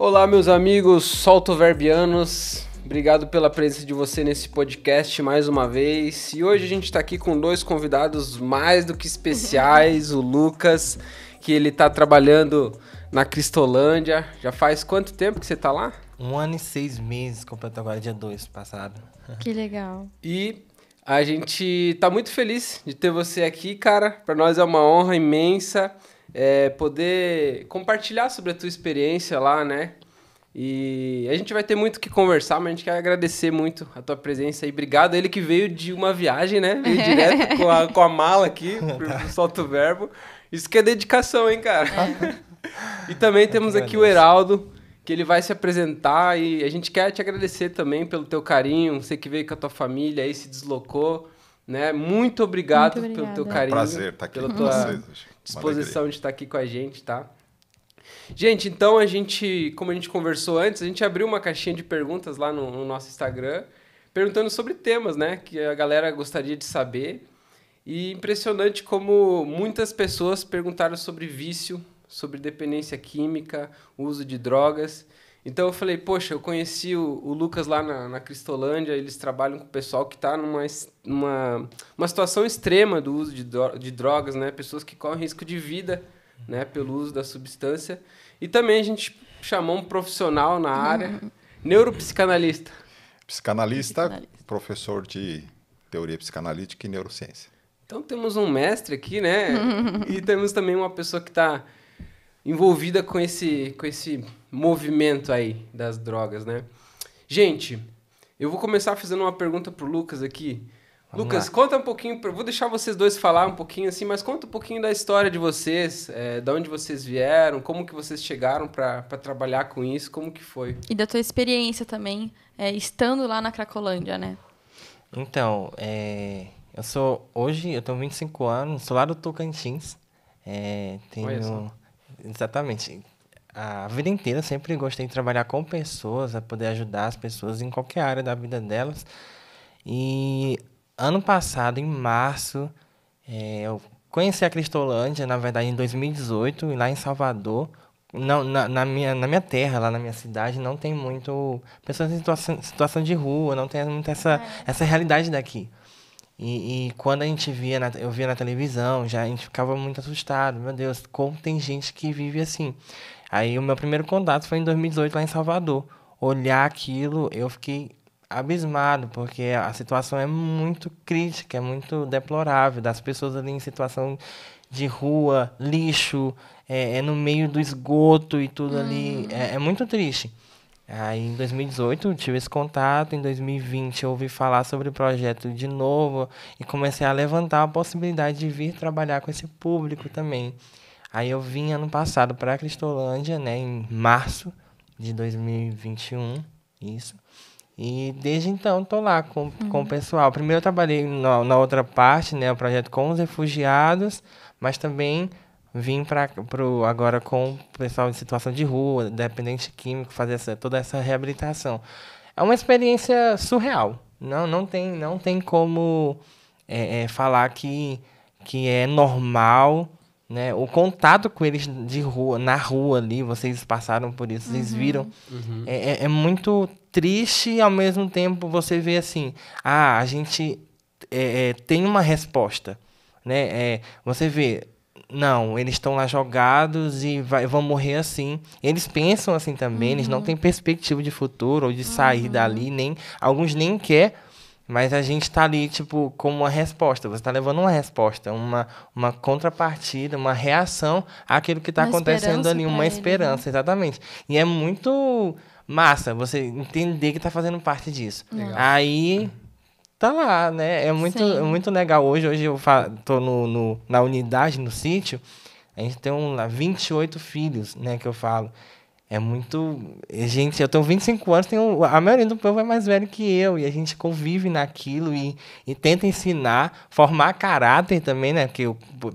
Olá, meus amigos soltoverbianos. Obrigado pela presença de você nesse podcast mais uma vez. E hoje a gente está aqui com dois convidados mais do que especiais. O Lucas, que ele está trabalhando na Cristolândia. Já faz quanto tempo que você está lá? 1 ano e 6 meses, completou agora dia 2 passado. Que legal. E a gente tá muito feliz de ter você aqui, cara. Para nós é uma honra imensa poder compartilhar sobre a tua experiência lá, né? E a gente vai ter muito o que conversar, mas a gente quer agradecer muito a tua presença aí. Obrigado. Ele que veio de uma viagem, né? Veio direto com a mala aqui pro Solta o Verbo. Isso que é dedicação, hein, cara? E também temos aqui o Heraldo, que ele vai se apresentar e a gente quer te agradecer também pelo teu carinho, você que veio com a tua família aí, se deslocou, né? Muito obrigado pelo teu carinho. É um prazer estar aqui pela com tua vocês hoje. disposição de estar aqui com a gente, tá? Gente, então como a gente conversou antes, a gente abriu uma caixinha de perguntas lá no nosso Instagram, perguntando sobre temas, né? Que a galera gostaria de saber. E impressionante como muitas pessoas perguntaram sobre vício, sobre dependência química, uso de drogas. Então eu falei, poxa, eu conheci o Lucas lá na Cristolândia, eles trabalham com o pessoal que está numa situação extrema do uso de drogas, né? Pessoas que correm risco de vida, né? Pelo uso da substância. E também a gente chamou um profissional na área, neuropsicanalista. Psicanalista, professor de teoria psicanalítica e neurociência. Então temos um mestre aqui, né? E temos também uma pessoa que está envolvida com esse movimento aí das drogas, né? Gente, eu vou começar fazendo uma pergunta pro Lucas aqui. Lucas, conta um pouquinho, vou deixar vocês dois falar um pouquinho assim, mas conta um pouquinho da história de vocês, de onde vocês vieram, como que vocês chegaram para trabalhar com isso, como que foi? E da tua experiência também, estando lá na Cracolândia, né? Então, hoje eu tenho 25 anos, sou lá do Tocantins. Exatamente. A vida inteira eu sempre gostei de trabalhar com pessoas, a poder ajudar as pessoas em qualquer área da vida delas. E ano passado, em março, eu conheci a Cristolândia, na verdade, em 2018, lá em Salvador. Não, na minha terra, lá na minha cidade, não tem muito pessoas em situação de rua, não tem muito essa realidade daqui. E quando a gente eu via na televisão, a gente ficava muito assustado. Meu Deus, como tem gente que vive assim. Aí o meu primeiro contato foi em 2018, lá em Salvador. Olhar aquilo, eu fiquei abismado, porque a situação é muito crítica, é muito deplorável. Das pessoas ali em situação de rua, lixo, no meio do esgoto e tudo ali. É muito triste. Aí, em 2018, eu tive esse contato. Em 2020, eu ouvi falar sobre o projeto de novo e comecei a levantar a possibilidade de vir trabalhar com esse público também. Aí, eu vim ano passado para a Cristolândia, né, em março de 2021, isso. E desde então, estou lá com o pessoal. Primeiro, eu trabalhei na outra parte, né, o projeto com os refugiados, mas também vim agora com o pessoal em situação de rua, dependente químico, fazer toda essa reabilitação. É uma experiência surreal. Não tem como falar que é normal, né? O contato com eles na rua ali, vocês passaram por isso, vocês viram. É muito triste e ao mesmo tempo você vê assim, a gente tem uma resposta, né? Você vê, não, eles estão lá jogados e vão morrer assim. Eles pensam assim também, eles não têm perspectiva de futuro ou de sair dali, alguns nem querem, mas a gente está ali, tipo, como uma resposta. Você está levando uma resposta, uma contrapartida, uma reação àquilo que está acontecendo ali, uma esperança, exatamente. E é muito massa você entender que está fazendo parte disso. Legal. Aí tá lá, né? É muito legal. Hoje eu tô na unidade, no sítio. A gente tem 28 filhos, né? Que eu falo. É muito... Gente, eu tenho 25 anos, a maioria do povo é mais velho que eu. E a gente convive naquilo e tenta ensinar, formar caráter também, né? Porque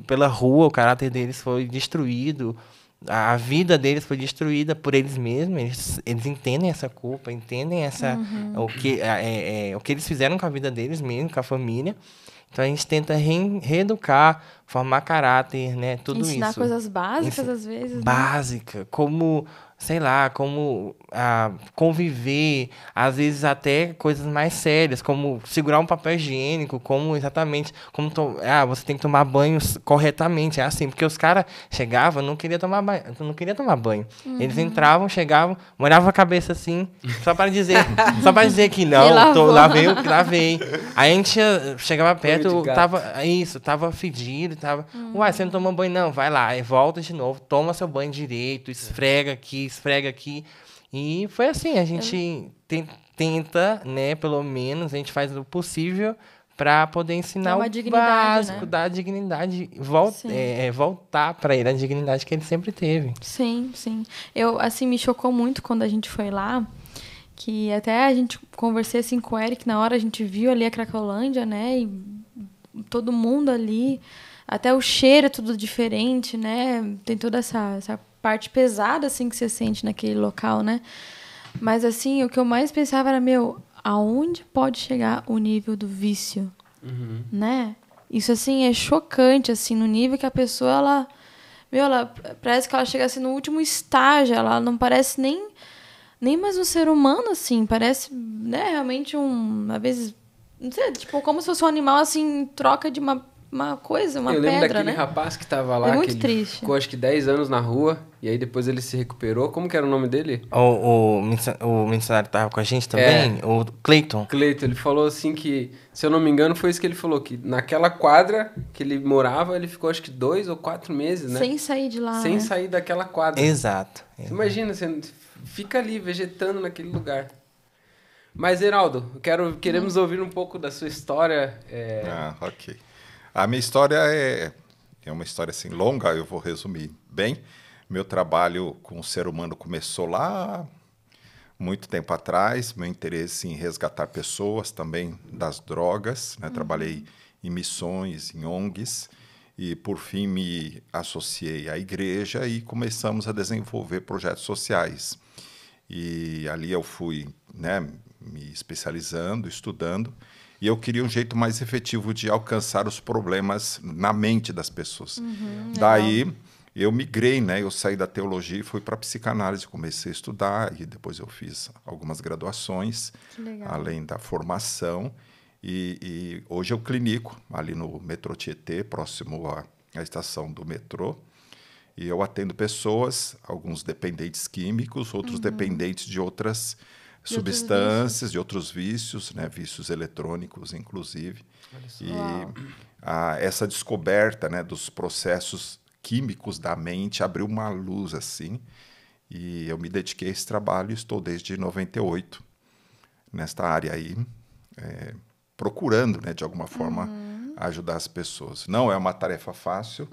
pela rua o caráter deles foi destruído. A vida deles foi destruída por eles mesmos. Eles entendem essa culpa, entendem o que eles fizeram com a vida deles mesmo, com a família. Então a gente tenta reeducar, formar caráter, né? Tudo Ensinar isso. coisas básicas, às vezes. Básica, como sei lá, como conviver, às vezes até coisas mais sérias, como segurar um papel higiênico, como exatamente, você tem que tomar banho corretamente, é assim, porque os caras chegavam, não queria tomar banho. Eles entravam, chegavam, molhavam a cabeça assim, só para dizer que não, lavei. Aí a gente chegava perto, tava fedido, uai, você não tomou banho? Não, vai lá, aí volta de novo, toma seu banho direito, esfrega aqui. E foi assim, a gente tenta, né, pelo menos, a gente faz o possível para poder ensinar o básico, né? Dar dignidade, voltar para ele a dignidade que ele sempre teve. Sim. Eu, assim, me chocou muito quando a gente foi lá, que até a gente conversei assim com o Eric, na hora a gente viu ali a Cracolândia, né, e todo mundo ali, até o cheiro é tudo diferente, né, tem toda essa parte pesada, assim, que você sente naquele local, né? Mas, assim, o que eu mais pensava era, aonde pode chegar o nível do vício, né? Isso, assim, é chocante, assim, no nível que a pessoa, ela parece que ela chega, assim, no último estágio, ela não parece nem mais um ser humano, assim, parece, né, realmente às vezes, não sei, tipo, como se fosse um animal, assim, em troca de uma coisa, uma pedra, né? Eu lembro daquele rapaz que tava lá, muito triste. Ficou acho que 10 anos na rua, e aí depois ele se recuperou. Como que era o nome dele? O missionário que tava com a gente também, o Cleiton. Cleiton, ele falou assim que, se eu não me engano, foi isso que ele falou, que naquela quadra que ele morava, ele ficou acho que 2 ou 4 meses, né? Sem sair de lá, Sem sair daquela quadra. Exato. Imagina, você fica ali, vegetando naquele lugar. Mas, Heraldo, queremos ouvir um pouco da sua história. Ok. A minha história é uma história assim longa, eu vou resumir bem. Meu trabalho com o ser humano começou lá muito tempo atrás, meu interesse em resgatar pessoas também das drogas, né? Trabalhei em missões, em ONGs, e por fim me associei à igreja e começamos a desenvolver projetos sociais. E ali eu fui, né, me especializando, estudando, e eu queria um jeito mais efetivo de alcançar os problemas na mente das pessoas. Daí eu migrei, né? Eu saí da teologia e fui para a psicanálise, comecei a estudar, e depois eu fiz algumas graduações, além da formação. E hoje eu clinico ali no metrô Tietê, próximo à estação do metrô. E eu atendo pessoas, alguns dependentes químicos, outros dependentes de outras substâncias, de outros vícios, né? Vícios eletrônicos, inclusive. E essa descoberta, né, dos processos químicos da mente abriu uma luz assim. E eu me dediquei a esse trabalho e estou desde 98 nesta área aí, procurando, né, de alguma forma, ajudar as pessoas. Não é uma tarefa fácil.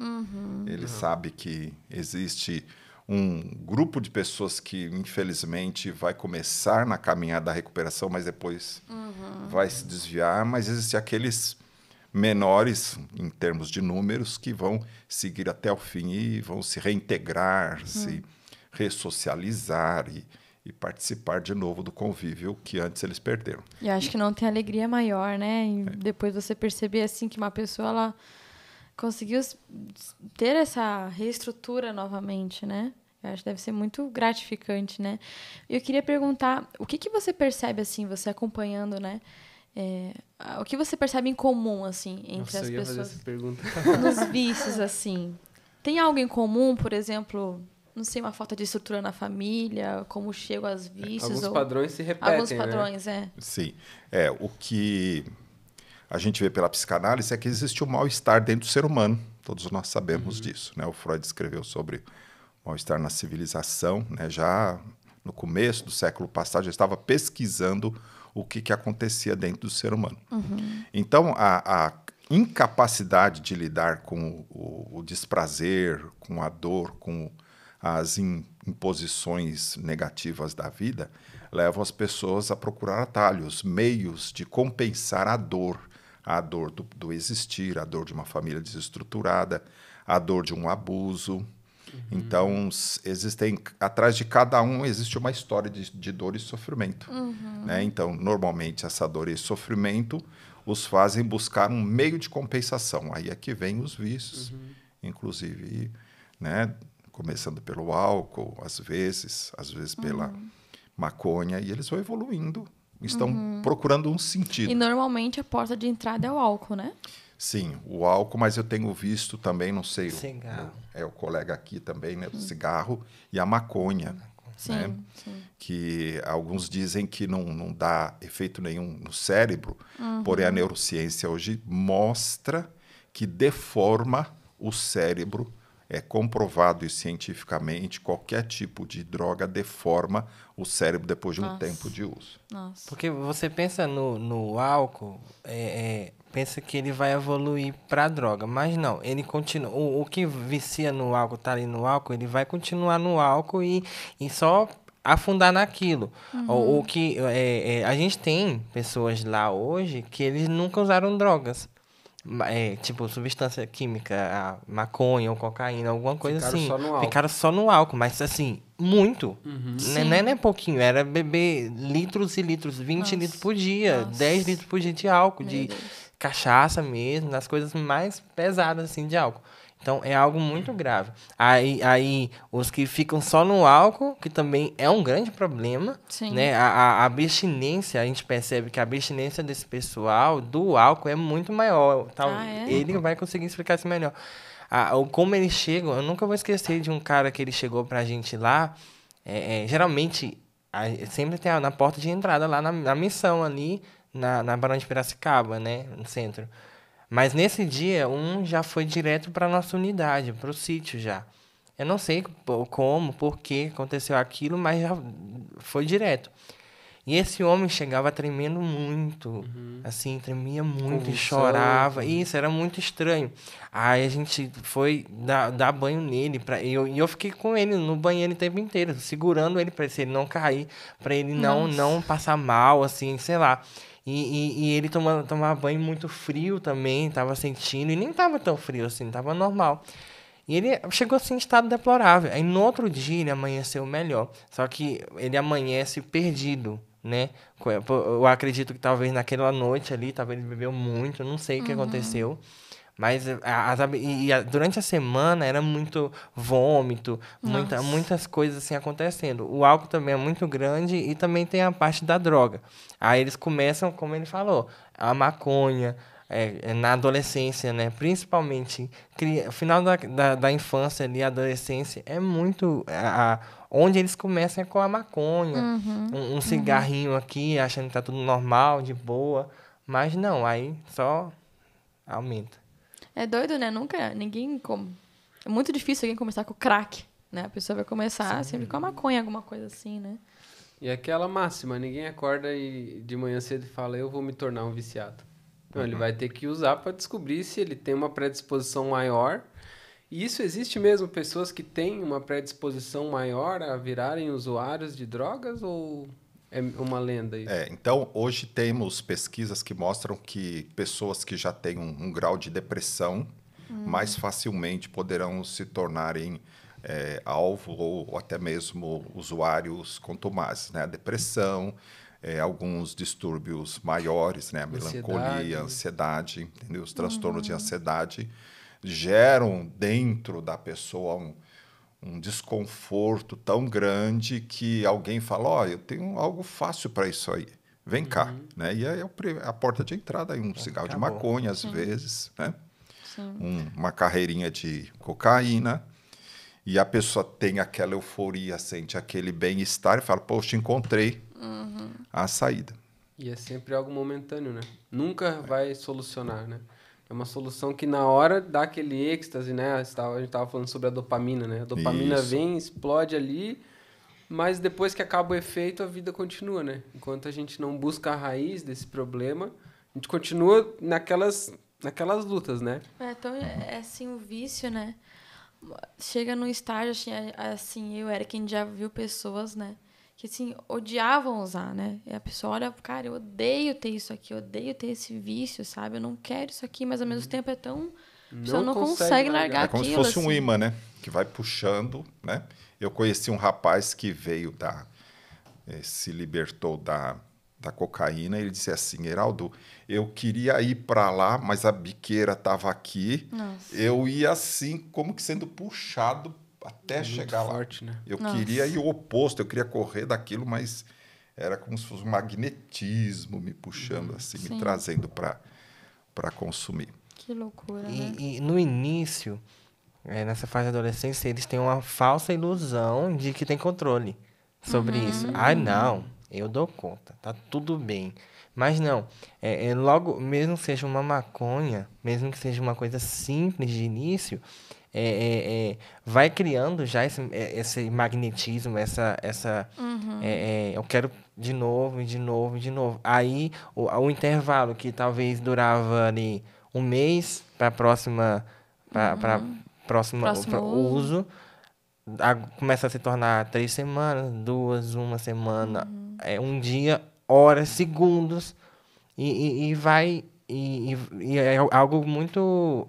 Ele sabe que existe um grupo de pessoas que, infelizmente, vai começar na caminhada da recuperação, mas depois vai se desviar. Mas existem aqueles menores, em termos de números, que vão seguir até o fim e vão se reintegrar, se ressocializar e participar de novo do convívio que antes eles perderam. E acho que não tem alegria maior, né? E depois você perceber assim que uma pessoa ela conseguiu ter essa reestrutura novamente, né? Eu acho que deve ser muito gratificante, né? E eu queria perguntar, o que você percebe assim, você acompanhando, né? O que você percebe em comum assim entre as pessoas? Fazer essa pergunta. Nos vícios assim? Tem algo em comum, por exemplo? Não sei, uma falta de estrutura na família, como chego aos vícios. Alguns padrões se repetem, alguns padrões, né? Sim. O que a gente vê pela psicanálise é que existe um mal-estar dentro do ser humano. Todos nós sabemos disso, né? O Freud escreveu sobre o mal-estar na civilização, né? Já no começo do século passado, já estava pesquisando o que acontecia dentro do ser humano. Então, a incapacidade de lidar com o desprazer, com a dor, com as imposições negativas da vida, levam as pessoas a procurar atalhos, meios de compensar a dor do existir, a dor de uma família desestruturada, a dor de um abuso. Então, atrás de cada um existe uma história de dor e sofrimento. Né? Então, normalmente, essa dor e sofrimento os fazem buscar um meio de compensação. Aí é que vem os vícios, inclusive, né? começando pelo álcool, às vezes pela maconha, e eles vão evoluindo, estão procurando um sentido. E normalmente a porta de entrada é o álcool, né? Sim, o álcool, mas eu tenho visto também, não sei, Cigarro. o colega aqui também, né, do cigarro e a maconha, Sim, né, sim. que alguns dizem que não dá efeito nenhum no cérebro, porém a neurociência hoje mostra que deforma o cérebro. É comprovado isso cientificamente, qualquer tipo de droga deforma o cérebro depois de um Nossa. tempo de uso. Nossa. Porque você pensa no álcool, pensa que ele vai evoluir para a droga, mas não, ele continua. O que vicia no álcool, tá ali no álcool, ele vai continuar no álcool e só afundar naquilo. O que a gente tem pessoas lá hoje que eles nunca usaram drogas. Tipo, substância química, a maconha ou cocaína, alguma coisa Ficaram assim. só no álcool. Ficaram só no álcool, mas assim, muito. Não é pouquinho, era beber litros e litros, 20 Nossa. litros por dia, Nossa. 10 litros por dia de álcool, Meu de Deus. cachaça mesmo, nas coisas mais pesadas assim de álcool. Então é algo muito grave. Aí os que ficam só no álcool, que também é um grande problema, Sim. né? A abstinência, a gente percebe que a abstinência desse pessoal do álcool é muito maior. É? Ele vai conseguir explicar isso melhor. Como eles chegam, eu nunca vou esquecer de um cara que ele chegou pra gente lá. Geralmente, sempre tem na porta de entrada lá na missão ali, na Barão de Piracicaba, né? No centro. Mas nesse dia, um já foi direto para nossa unidade, para o sítio já. Eu não sei como, por que aconteceu aquilo, mas já foi direto. E esse homem chegava tremendo muito, assim, tremia muito e Convulsão, chorava. Isso, era muito estranho. Aí a gente foi dar banho nele, e eu fiquei com ele no banheiro o tempo inteiro, segurando ele para ele não cair, para ele não passar mal, assim, sei lá. E ele tomava banho muito frio também, tava sentindo, e nem tava tão frio assim, tava normal. E ele chegou assim em estado deplorável. Aí no outro dia ele amanheceu melhor. Só que ele amanhece perdido, né? Eu acredito que talvez naquela noite ali, talvez ele bebeu muito, não sei o que aconteceu. Mas durante a semana era muito vômito, muitas coisas assim acontecendo. O álcool também é muito grande e também tem a parte da droga. Aí eles começam, como ele falou, a maconha, na adolescência, né? Principalmente, final da infância ali, adolescência, é muito... onde eles começam é com a maconha, um cigarrinho aqui, achando que tá tudo normal, de boa. Mas não, aí só aumenta. É doido, né? É muito difícil alguém começar com crack, né? A pessoa vai começar sempre com a maconha, alguma coisa assim, né? E aquela máxima, ninguém acorda e de manhã cedo e fala, eu vou me tornar um viciado. Então, ele vai ter que usar para descobrir se ele tem uma predisposição maior. E isso existe mesmo, pessoas que têm uma predisposição maior a virarem usuários de drogas ou é uma lenda isso? Então, hoje temos pesquisas que mostram que pessoas que já têm um grau de depressão mais facilmente poderão se tornarem alvo ou até mesmo usuários contumazes, né? A depressão, alguns distúrbios maiores, né? A melancolia, a ansiedade, entendeu? Os transtornos de ansiedade geram dentro da pessoa um desconforto tão grande que alguém fala, eu tenho algo fácil para isso aí, vem cá, né? E aí é a porta de entrada, aí um cigarro de maconha, às vezes, né? Uma carreirinha de cocaína, e a pessoa tem aquela euforia, sente aquele bem-estar e fala, poxa, encontrei a saída. E é sempre algo momentâneo, né? Nunca vai solucionar, né? É uma solução que na hora dá aquele êxtase, né? A gente estava falando sobre a dopamina, né? A dopamina Isso. vem, explode ali, mas depois que acaba o efeito, a vida continua, né? Enquanto a gente não busca a raiz desse problema, a gente continua naquelas lutas, né? Então, é assim, o vício, né? Chega num estágio, assim, eu era quem já viu pessoas, né? Que, assim, odiavam usar, né? E a pessoa olha, cara, eu odeio ter isso aqui, eu odeio ter esse vício, sabe? Eu não quero isso aqui, mas ao mesmo tempo é tão... A pessoa não consegue largar É como aquilo, se fosse um assim. imã, né? Que vai puxando, né? Eu conheci um rapaz que veio se libertou da cocaína, e ele disse assim, Heraldo, eu queria ir para lá, mas a biqueira estava aqui. Nossa. Eu ia assim, como que sendo puxado até chegar lá. Forte, né? Eu Nossa. queria ir o oposto, eu queria correr daquilo, mas era como se fosse um magnetismo me puxando, assim, Sim. me trazendo para consumir. Que loucura, né? E no início, nessa fase da adolescência, eles têm uma falsa ilusão de que tem controle sobre isso. Ah, não, eu dou conta, tá tudo bem. Mas não, logo, mesmo que seja uma maconha, mesmo que seja uma coisa simples de início, vai criando já esse magnetismo, eu quero de novo, e de novo, e de novo. Aí, o intervalo que talvez durava ali um mês para próximo Próximo uso, começa a se tornar 3 semanas, 2, uma semana, um dia, horas, segundos, e é algo muito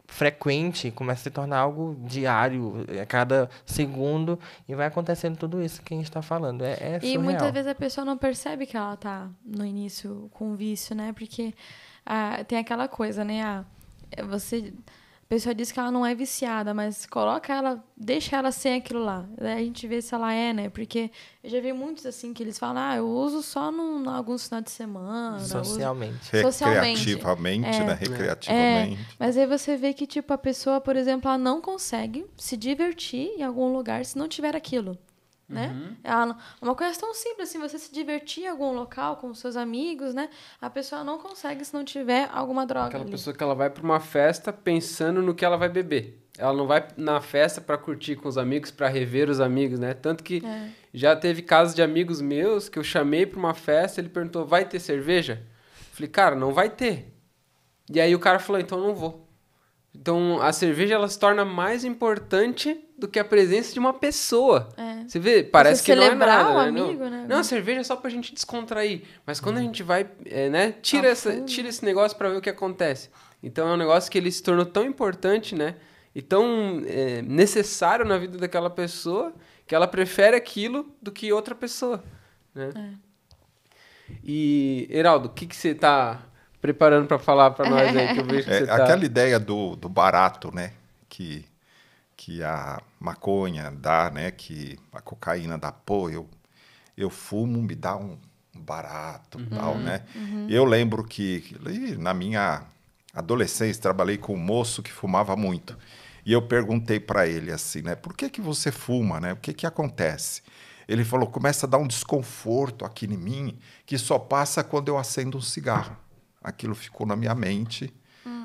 frequente, começa a se tornar algo diário, a cada segundo, e vai acontecendo tudo isso que a gente está falando. É E surreal. muitas vezes a pessoa não percebe que ela tá no início com vício, né? Porque tem aquela coisa, né? A pessoa diz que ela não é viciada, mas coloca ela, deixa ela sem aquilo lá. Daí a gente vê se ela é, né? Porque eu já vi muitos assim que eles falam, eu uso só em alguns finais de semana. Socialmente. Recreativamente, né? Recreativamente. Mas aí você vê que, tipo, a pessoa, por exemplo, ela não consegue se divertir em algum lugar se não tiver aquilo. Né? Uma coisa tão simples assim, você se divertir em algum local com seus amigos, né? A pessoa não consegue se não tiver alguma droga. Aquela ali. pessoa que ela vai pra uma festa pensando no que ela vai beber. Ela não vai na festa pra curtir com os amigos, pra rever os amigos, né? Tanto que já teve casos de amigos meus que eu chamei pra uma festa, ele perguntou, vai ter cerveja? Eu falei, cara, não vai ter. E aí o cara falou, então não vou. Então, a cerveja, ela se torna mais importante do que a presença de uma pessoa. Você vê, parece você que não é celebrar nada, o né? amigo, Não, né? não, a cerveja é só pra gente descontrair. Mas quando a gente vai, né? Tira esse negócio pra ver o que acontece. Então, é um negócio que ele se tornou tão importante, né? E tão necessário na vida daquela pessoa que ela prefere aquilo do que outra pessoa, né? E, Heraldo, o que você tá preparando para falar para nós aí, que eu vejo que você tá... Aquela ideia do barato, né? Que a maconha dá, né? Que a cocaína dá. Pô, eu fumo, me dá um barato, tal, né? Eu lembro que na minha adolescência trabalhei com um moço que fumava muito. E eu perguntei para ele assim, né? Por que você fuma, né? O que acontece? Ele falou, começa a dar um desconforto aqui em mim que só passa quando eu acendo um cigarro. Aquilo ficou na minha mente,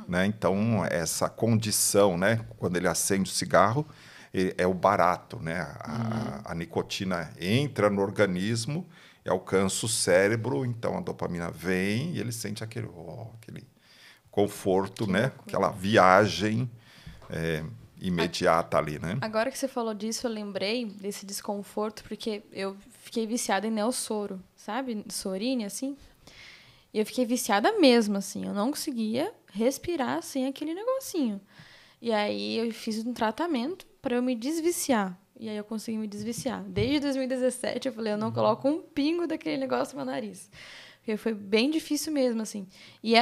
né? Então, essa condição, né? Quando ele acende o cigarro, é o barato, né? A nicotina entra no organismo e alcança o cérebro, então a dopamina vem e ele sente aquele conforto, né? Loucura. Aquela viagem imediata ali, né? Agora que você falou disso, eu lembrei desse desconforto, porque eu fiquei viciada em Neosoro, sabe? Sorine, assim. E eu fiquei viciada mesmo, assim. Eu não conseguia respirar sem aquele negocinho. E aí eu fiz um tratamento para eu me desviciar. E aí eu consegui me desviciar. Desde 2017 eu falei, eu não coloco um pingo daquele negócio no meu nariz. Porque foi bem difícil mesmo, assim.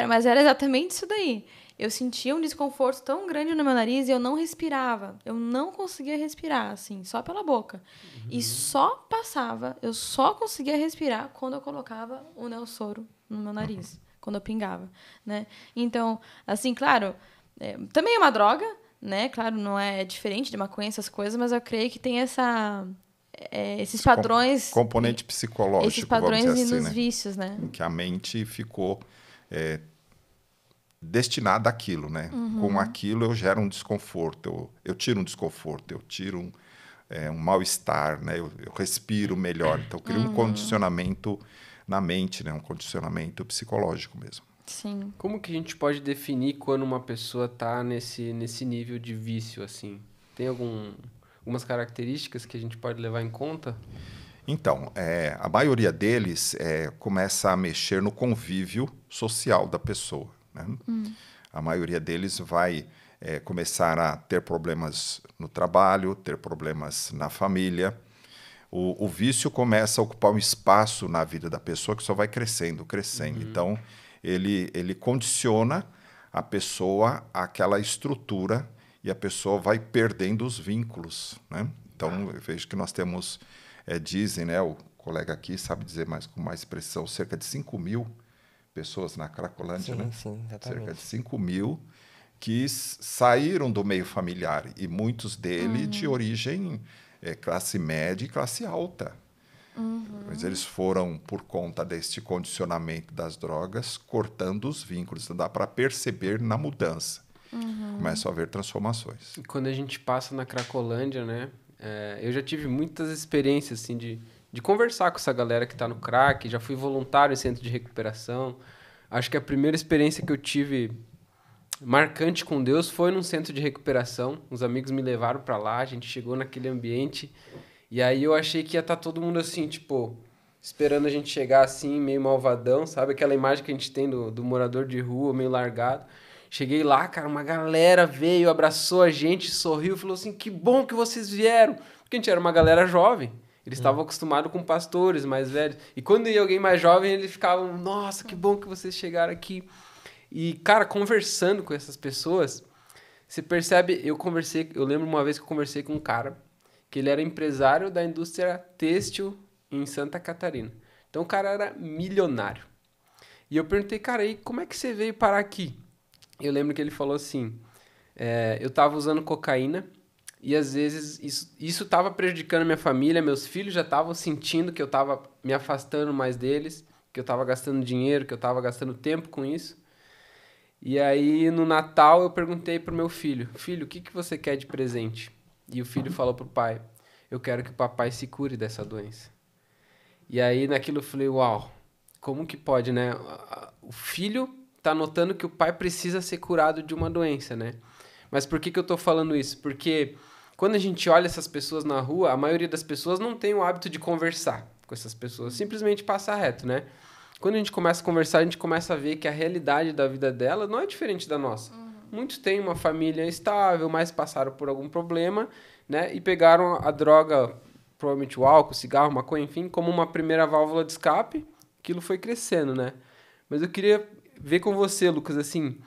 Mas era exatamente isso daí. Eu sentia um desconforto tão grande no meu nariz e eu não respirava. Eu não conseguia respirar, assim, só pela boca. E só passava, eu só conseguia respirar quando eu colocava o Neosoro no meu nariz, quando eu pingava, né? Então, assim, claro, também é uma droga, né? Claro, não é diferente de maconha, essas coisas, mas eu creio que tem esses padrões... Componente psicológico, esses padrões vamos dizer e assim, nos né? vícios, né? Que a mente ficou destinada àquilo, né? Com aquilo eu gero um desconforto, eu tiro um desconforto, eu tiro um mal-estar, né? Eu respiro melhor. Então, eu crio um condicionamento na mente, né? Um condicionamento psicológico mesmo. Sim. Como que a gente pode definir quando uma pessoa tá nesse nível de vício, assim? Tem algumas características que a gente pode levar em conta? Então, a maioria deles começa a mexer no convívio social da pessoa, né? A maioria deles vai começar a ter problemas no trabalho, ter problemas na família. O vício começa a ocupar um espaço na vida da pessoa que só vai crescendo. Então, ele condiciona a pessoa àquela estrutura e a pessoa vai perdendo os vínculos, né? Então, eu vejo que nós temos, dizem, né, o colega aqui sabe dizer mais com mais precisão, cerca de 5.000 pessoas na Cracolândia, Sim, né? sim, exatamente. Cerca de 5.000 que saíram do meio familiar, e muitos deles de origem classe média e classe alta. Mas eles foram, por conta deste condicionamento das drogas, cortando os vínculos. Então, dá para perceber na mudança. Começam a haver transformações. E quando a gente passa na Cracolândia, né? Eu já tive muitas experiências, assim, de conversar com essa galera que está no crack. Já fui voluntário em centro de recuperação. Acho que a primeira experiência que eu tive marcante com Deus foi num centro de recuperação. Os amigos me levaram para lá, a gente chegou naquele ambiente. E aí eu achei que ia estar todo mundo assim, tipo, esperando a gente chegar assim, meio malvadão, sabe? Aquela imagem que a gente tem do morador de rua, meio largado. Cheguei lá, cara, uma galera veio, abraçou a gente, sorriu, falou assim, que bom que vocês vieram. Porque a gente era uma galera jovem. Eles estavam acostumados com pastores mais velhos. E quando ia alguém mais jovem, eles ficavam, nossa, que bom que vocês chegaram aqui. E, cara, conversando com essas pessoas, você percebe, eu lembro uma vez que eu conversei com um cara, que ele era empresário da indústria têxtil em Santa Catarina. Então o cara era milionário. E eu perguntei, cara, e como é que você veio parar aqui? Eu lembro que ele falou assim, eu tava usando cocaína e às vezes isso tava prejudicando minha família, meus filhos já estavam sentindo que eu tava me afastando mais deles, que eu tava gastando dinheiro, que eu tava gastando tempo com isso. E aí, no Natal, eu perguntei pro meu filho, o que você quer de presente? E o filho falou pro pai, eu quero que o papai se cure dessa doença. E aí, naquilo, eu falei, uau, como que pode, né? O filho tá notando que o pai precisa ser curado de uma doença, né? Mas por que eu tô falando isso? Porque quando a gente olha essas pessoas na rua, a maioria das pessoas não tem o hábito de conversar com essas pessoas, simplesmente passa reto, né? Quando a gente começa a conversar, a gente começa a ver que a realidade da vida dela não é diferente da nossa. Muitos têm uma família estável, mas passaram por algum problema, né? E pegaram a droga, provavelmente o álcool, cigarro, maconha, enfim, como uma primeira válvula de escape. Aquilo foi crescendo, né? Mas eu queria ver com você, Lucas, assim,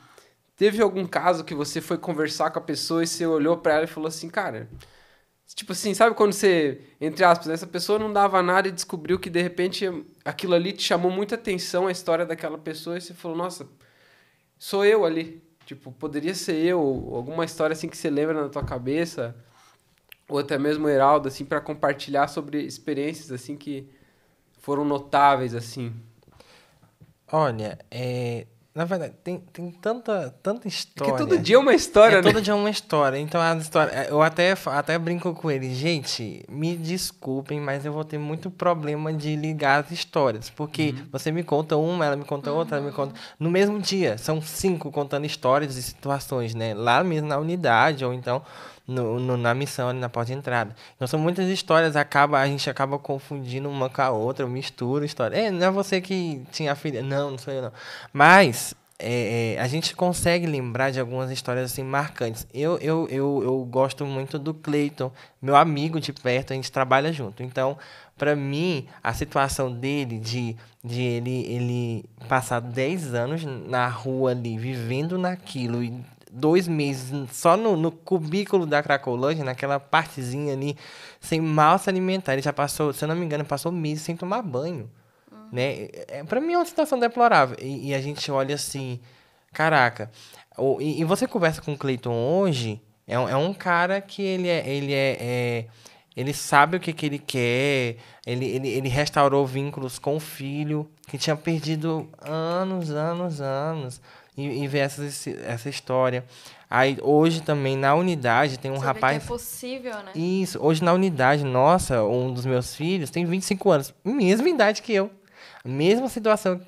teve algum caso que você foi conversar com a pessoa e você olhou pra ela e falou assim, cara... Tipo assim, sabe quando você, entre aspas, essa pessoa não dava nada e descobriu que, de repente, aquilo ali te chamou muita atenção, a história daquela pessoa, e você falou, nossa, sou eu ali. Tipo, poderia ser eu, alguma história assim que você lembra na tua cabeça, ou até mesmo o Heraldo, assim, para compartilhar sobre experiências, assim, que foram notáveis, assim. Olha, na verdade, tem tanta história. Porque todo dia é uma história, né? Todo dia é uma história. Então, a história, eu até brinco com ele. Gente, me desculpem, mas eu vou ter muito problema de ligar as histórias. Porque você me conta uma, ela me conta outra, ela me conta... No mesmo dia, são 5 contando histórias e situações, né? Lá mesmo na unidade, ou então na missão, ali na porta de entrada. Então, são muitas histórias, a gente acaba confundindo uma com a outra, mistura história. Não é você que tinha a filha. Não sou eu, não. Mas... a gente consegue lembrar de algumas histórias assim marcantes. Eu gosto muito do Cleiton, meu amigo de perto, a gente trabalha junto. Então, para mim, a situação dele de ele passar 10 anos na rua ali, vivendo naquilo, e 2 meses só no cubículo da Cracolândia, naquela partezinha ali, sem mal se alimentar. Ele já passou, se eu não me engano, passou meses sem tomar banho. Né? Pra mim é uma situação deplorável. E a gente olha assim, caraca. E você conversa com o Cleiton hoje, é um cara que ele sabe o que ele quer, ele restaurou vínculos com o filho, que tinha perdido anos, e ver essa história. Aí, hoje também, na unidade, tem um Você rapaz... vê que é possível, né? Isso, hoje na unidade, nossa, um dos meus filhos tem 25 anos, mesma idade que eu. Mesma situação,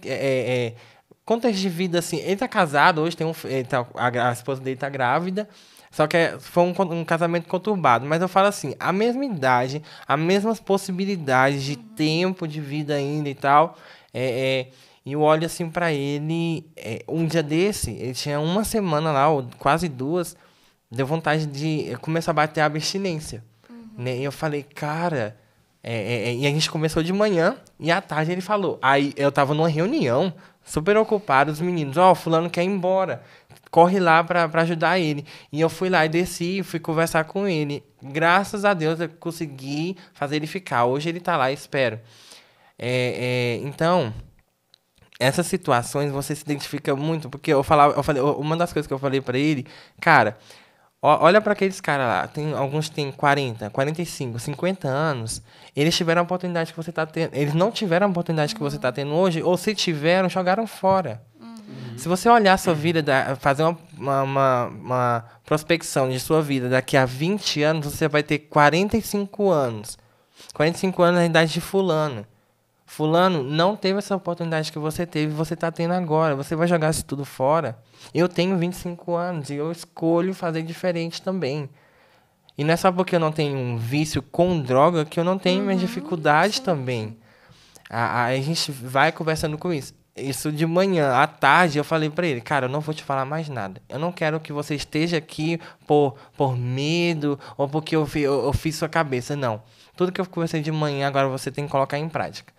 contexto de vida assim, ele tá casado, hoje tem a esposa dele tá grávida, só que foi um casamento conturbado, mas eu falo assim, a mesma idade, as mesmas possibilidades de tempo de vida ainda e tal, e eu olho assim pra ele, um dia desse, ele tinha uma semana lá, ou quase 2, deu vontade de começar a bater a abstinência, né? E eu falei, cara... e a gente começou de manhã e à tarde ele falou. Aí eu tava numa reunião, super ocupado, os meninos, fulano quer ir embora. corre lá para ajudar ele. E eu fui lá e desci, fui conversar com ele. Graças a Deus eu consegui fazer ele ficar. Hoje ele tá lá, espero. Então, essas situações você se identifica muito, porque eu falei, uma das coisas que eu falei para ele, cara, olha para aqueles caras lá, alguns têm 40, 45, 50 anos, eles tiveram a oportunidade que você tá tendo, eles não tiveram a oportunidade que você tá tendo hoje, ou se tiveram, jogaram fora. Se você olhar a sua vida, fazer uma prospecção de sua vida daqui a 20 anos, você vai ter 45 anos. 45 anos na idade de fulano. Fulano não teve essa oportunidade que você teve, você está tendo agora. Você vai jogar isso tudo fora. Eu tenho 25 anos e eu escolho fazer diferente também. E não é só porque eu não tenho um vício com droga que eu não tenho minhas dificuldades também. A gente vai conversando com isso. Isso de manhã, à tarde, eu falei pra ele, cara, eu não vou te falar mais nada. Eu não quero que você esteja aqui por medo ou porque eu fiz sua cabeça. Não. Tudo que eu conversei de manhã, agora você tem que colocar em prática.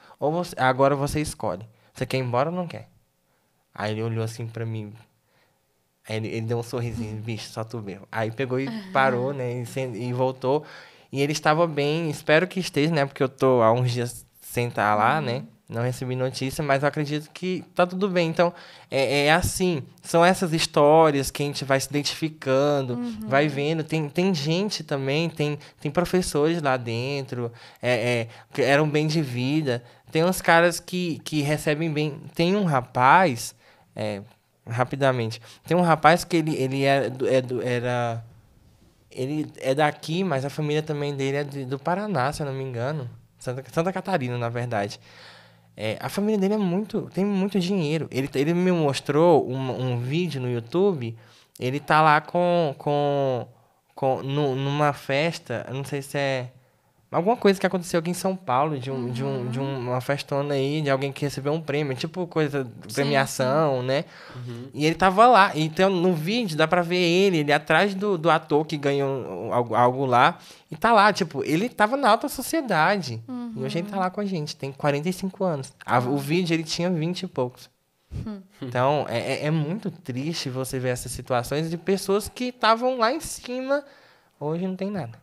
Agora você escolhe. Você quer ir embora ou não quer? Aí ele olhou assim pra mim. Aí ele deu um sorrisinho, bicho, só tu mesmo. Aí pegou e parou, né? E voltou. E ele estava bem, espero que esteja, né? Porque eu tô há uns dias sem estar lá, né? Não recebi notícia, mas eu acredito que tá tudo bem. Então, é assim. São essas histórias que a gente vai se identificando, vai vendo. Tem gente também, tem professores lá dentro, que eram bem de vida. Tem uns caras que recebem bem. Tem um rapaz, rapidamente, tem um rapaz que ele ele é daqui, mas a família também dele é do Paraná, se eu não me engano. Santa Catarina, na verdade. A família dele tem muito dinheiro. Ele me mostrou um vídeo no YouTube. Ele tá lá numa festa, eu não sei se é alguma coisa que aconteceu aqui em São Paulo, de uma festona aí, de alguém que recebeu um prêmio, tipo coisa, premiação, né? E ele tava lá. Então, no vídeo, dá pra ver ele atrás do ator que ganhou algo lá. E tá lá, tipo, ele tava na alta sociedade. E hoje ele tá lá com a gente, tem 45 anos. O vídeo, ele tinha 20 e poucos. Então, é muito triste você ver essas situações de pessoas que estavam lá em cima, hoje não tem nada.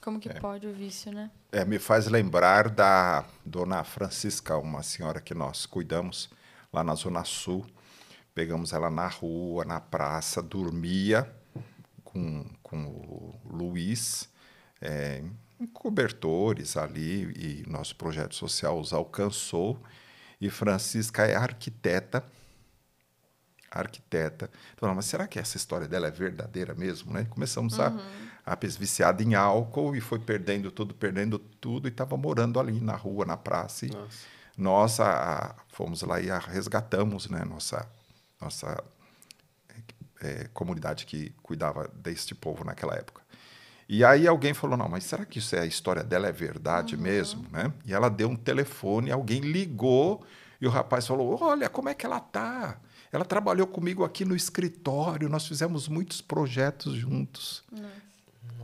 Como que pode o vício, né? Me faz lembrar da dona Francisca, uma senhora que nós cuidamos lá na Zona Sul. Pegamos ela na rua, na praça, dormia com o Luiz, em cobertores ali, e nosso projeto social os alcançou. E Francisca é arquiteta. Então, mas será que essa história dela é verdadeira mesmo, né? Começamos a viciada em álcool e foi perdendo tudo e estava morando ali na rua, na praça. E nós fomos lá e a resgatamos, né? Nossa comunidade que cuidava deste povo naquela época. E aí alguém falou, não, mas será que a história dela é verdade mesmo, né? E ela deu um telefone, alguém ligou e o rapaz falou, olha, como é que ela tá? Ela trabalhou comigo aqui no escritório, nós fizemos muitos projetos juntos. Nossa.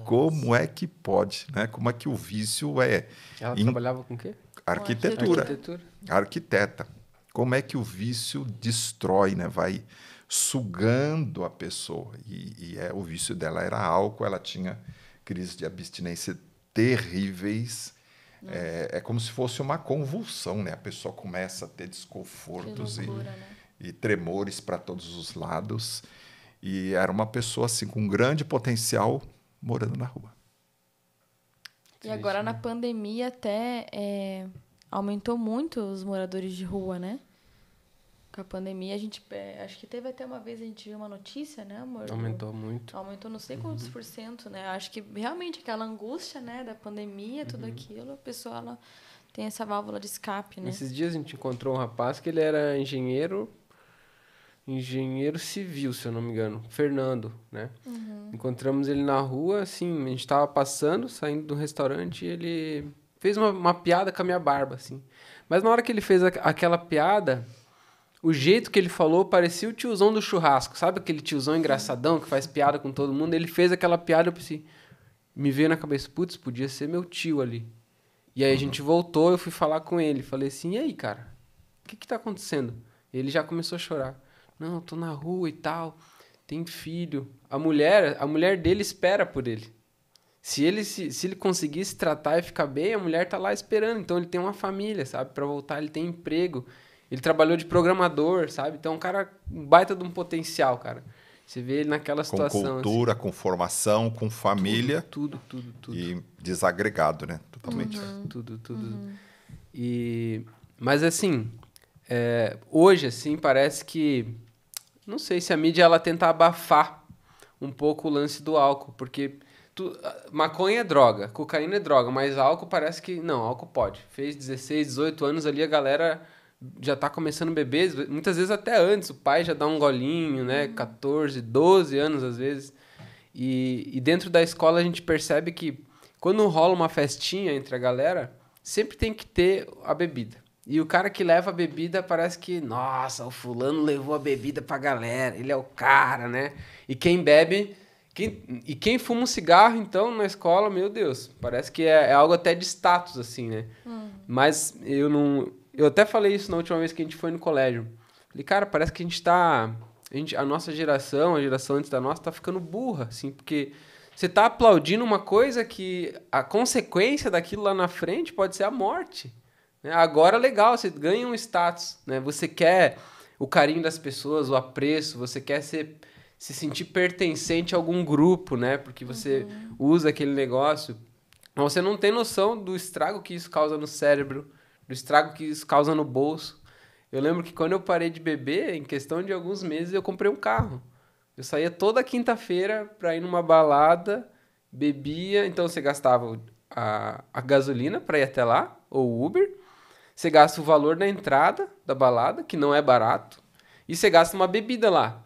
Como é que pode, né? Como é que o vício é... Ela trabalhava com o quê? Arquitetura. Arquiteta. Como é que o vício destrói, né? Vai sugando a pessoa. E o vício dela era álcool, ela tinha crises de abstinência terríveis. É como se fosse uma convulsão, né? A pessoa começa a ter desconfortos e tremores para todos os lados. E era uma pessoa assim, com um grande potencial morando na rua. E agora, na pandemia, até aumentou muito os moradores de rua, né? Com a pandemia, a gente... acho que teve até uma vez, a gente viu uma notícia, né, amor? Aumentou muito. Aumentou não sei quantos %, né? Acho que realmente aquela angústia, né, da pandemia, tudo aquilo, a pessoa, ela tem essa válvula de escape, né? Esses dias a gente encontrou um rapaz que ele era engenheiro civil, se eu não me engano, Fernando, né? Encontramos ele na rua, assim, a gente tava passando, saindo do restaurante, e ele fez uma piada com a minha barba, assim. Mas na hora que ele fez aquela piada, o jeito que ele falou parecia o tiozão do churrasco, sabe aquele tiozão engraçadão que faz piada com todo mundo? Ele fez aquela piada, eu pensei, me veio na cabeça, putz, podia ser meu tio ali. E aí a gente voltou, eu fui falar com ele, falei assim, e aí, cara, o que tá acontecendo? Ele já começou a chorar. Não, tô na rua e tal. tem filho. A mulher dele espera por ele. Se ele conseguir se tratar e ficar bem, a mulher tá lá esperando. Então ele tem uma família, sabe? Para voltar, ele tem emprego. Ele trabalhou de programador, sabe? Então é um cara, um baita de um potencial, cara. Você vê ele naquela situação. Com cultura, assim, com formação, com família. Tudo. E desagregado, né? Totalmente. Tudo. Mas assim, hoje, assim, parece que... Não sei se a mídia ela tenta abafar um pouco o lance do álcool, porque maconha é droga, cocaína é droga, mas álcool parece que... Não, álcool pode. Fez 16, 18 anos ali, a galera já tá começando a beber, muitas vezes até antes, o pai já dá um golinho, né? 14, 12 anos às vezes. E dentro da escola a gente percebe que quando rola uma festinha entre a galera, sempre tem que ter a bebida. E o cara que leva a bebida parece que, nossa, o fulano levou a bebida pra galera, ele é o cara, né? E quem bebe... quem fuma um cigarro, então, na escola, meu Deus, parece que é algo até de status, assim, né? Mas eu não... Eu até falei isso na última vez que a gente foi no colégio. Falei, cara, parece que a nossa geração, a geração antes da nossa, tá ficando burra, assim, porque você tá aplaudindo uma coisa que a consequência daquilo lá na frente pode ser a morte. Né? Agora, legal, você ganha um status, né? Você quer o carinho das pessoas, o apreço, você quer se sentir pertencente a algum grupo, né? Porque você usa aquele negócio. Mas você não tem noção do estrago que isso causa no cérebro, do estrago que isso causa no bolso. Eu lembro que quando eu parei de beber, em questão de alguns meses, eu comprei um carro. Eu saía toda quinta-feira para ir numa balada, bebia, então você gastava a gasolina para ir até lá, ou o Uber, você gasta o valor da entrada da balada, que não é barato, e você gasta uma bebida lá.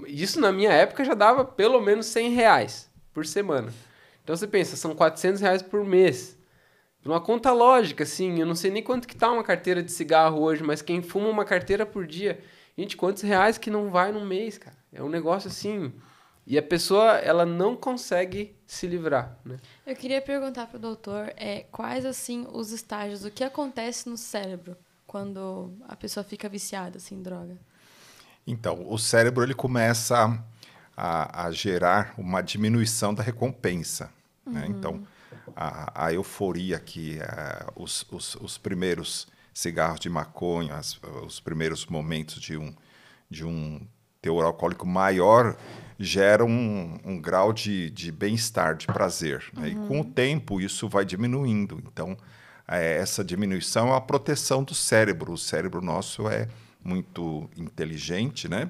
Isso na minha época já dava pelo menos R$100 por semana. Então você pensa, são R$400 por mês. Uma conta lógica, assim, eu não sei nem quanto que tá uma carteira de cigarro hoje, mas quem fuma uma carteira por dia, gente, quantos reais que não vai no mês, cara? É um negócio assim, e a pessoa, ela não consegue se livrar, né? Eu queria perguntar pro doutor, quais, assim, os estágios, o que acontece no cérebro quando a pessoa fica viciada, assim, em droga? Então, o cérebro, ele começa a gerar uma diminuição da recompensa, né? Então, a euforia que os primeiros cigarros de maconha, os primeiros momentos de um teor alcoólico maior geram um grau de bem-estar, de prazer, né? E com o tempo isso vai diminuindo. Então, essa diminuição é a proteção do cérebro. O cérebro nosso é muito inteligente, né?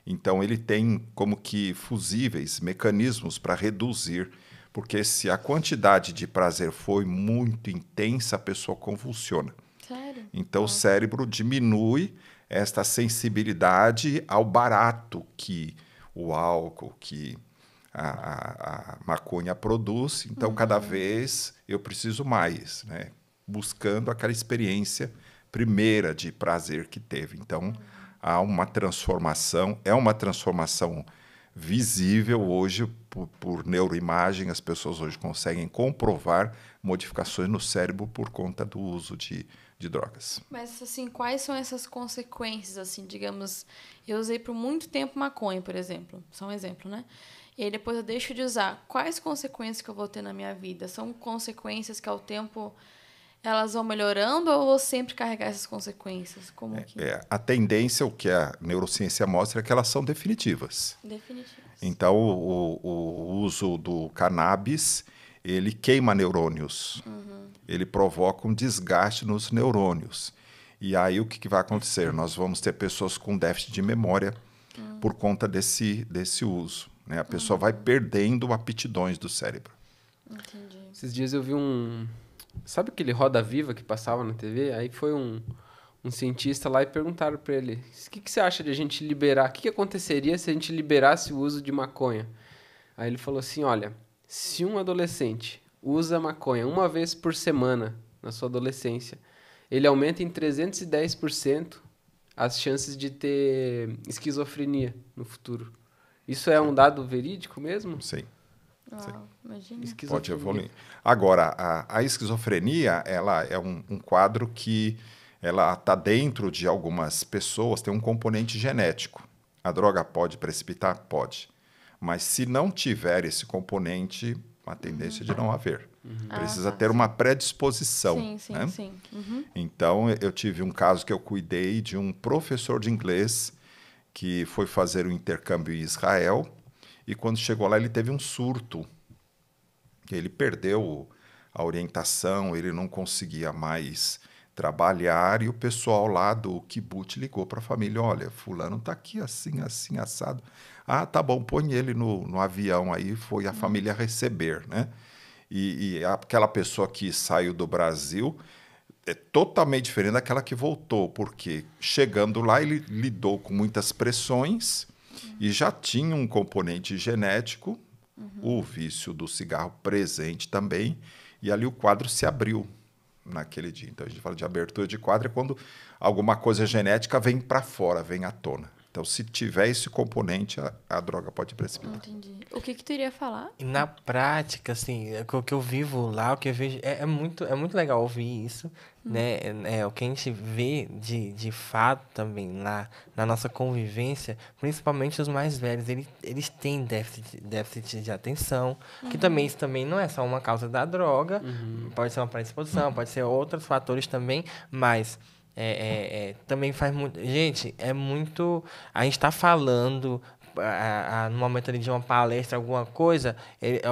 Então, ele tem como que fusíveis mecanismos para reduzir. Porque se a quantidade de prazer foi muito intensa, a pessoa convulsiona. Sério? Então, o cérebro diminui esta sensibilidade ao barato que o álcool, que a maconha produz. Então, cada vez eu preciso mais, né? Buscando aquela experiência primeira de prazer que teve. Então, há uma transformação, é uma transformação visível hoje por neuroimagem. As pessoas hoje conseguem comprovar modificações no cérebro por conta do uso de drogas. Mas, assim, quais são essas consequências, assim, digamos, eu usei por muito tempo maconha, por exemplo, só um exemplo, né? E aí depois eu deixo de usar. Quais consequências que eu vou ter na minha vida? São consequências que ao tempo elas vão melhorando ou eu vou sempre carregar essas consequências? Como que... A tendência, o que a neurociência mostra, é que elas são definitivas. Definitivas. Então, o uso do cannabis, ele queima neurônios. Ele provoca um desgaste nos neurônios. E aí, o que vai acontecer? Nós vamos ter pessoas com déficit de memória por conta desse uso, né? A pessoa vai perdendo aptidões do cérebro. Entendi. Esses dias eu vi sabe aquele Roda Viva que passava na TV? Aí foi um cientista lá e perguntaram para ele, o que você acha de a gente liberar? O que aconteceria se a gente liberasse o uso de maconha? Aí ele falou assim, olha, se um adolescente usa maconha uma vez por semana na sua adolescência, ele aumenta em 310% as chances de ter esquizofrenia no futuro. Isso é um dado verídico mesmo? Sim. Uau, imagina. Pode evoluir. Agora, a esquizofrenia, ela é um quadro que ela está dentro de algumas pessoas, tem um componente genético. A droga pode precipitar? Pode. Mas se não tiver esse componente, a tendência de não haver. Precisa ter uma predisposição. Sim, né? sim. Então, eu tive um caso que eu cuidei de um professor de inglês que foi fazer um intercâmbio em Israel e quando chegou lá ele teve um surto. Ele perdeu a orientação, ele não conseguia mais trabalhar e o pessoal lá do kibbutz ligou para a família, olha, fulano está aqui assim, assim, assado. Ah, tá bom, põe ele no avião aí, foi a família receber, né? E aquela pessoa que saiu do Brasil é totalmente diferente daquela que voltou, porque chegando lá ele lidou com muitas pressões e já tinha um componente genético, o vício do cigarro presente também, e ali o quadro se abriu naquele dia. Então a gente fala de abertura de quadro é quando alguma coisa genética vem para fora, vem à tona. Então, se tiver esse componente, a droga pode precipitar. Entendi. O que tu iria falar? E na prática, assim, o que eu vivo lá, o que eu vejo, é muito legal ouvir isso, né? O que a gente vê de fato também lá na nossa convivência, principalmente os mais velhos, eles têm déficit de atenção, que também isso também não é só uma causa da droga, pode ser uma predisposição, pode ser outros fatores também, mas... também faz muito... Gente, é muito... A gente está falando no momento ali de uma palestra, alguma coisa,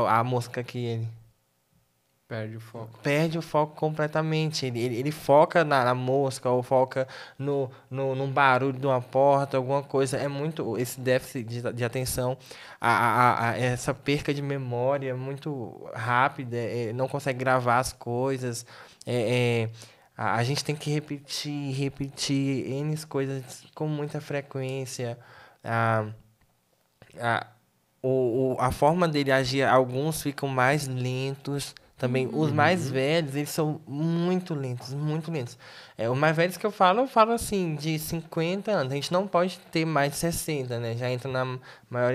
a mosca que ele... Perde o foco. Perde o foco completamente. Ele foca na mosca ou foca num barulho de uma porta, alguma coisa. É muito... Esse déficit de atenção, essa perca de memória é muito rápida, não consegue gravar as coisas, a gente tem que repetir N coisas com muita frequência. A forma dele agir, alguns ficam mais lentos. Também os mais velhos, eles são muito lentos, muito lentos. Os mais velhos que eu falo assim, de 50 anos. A gente não pode ter mais de 60, né? Já entra na maior...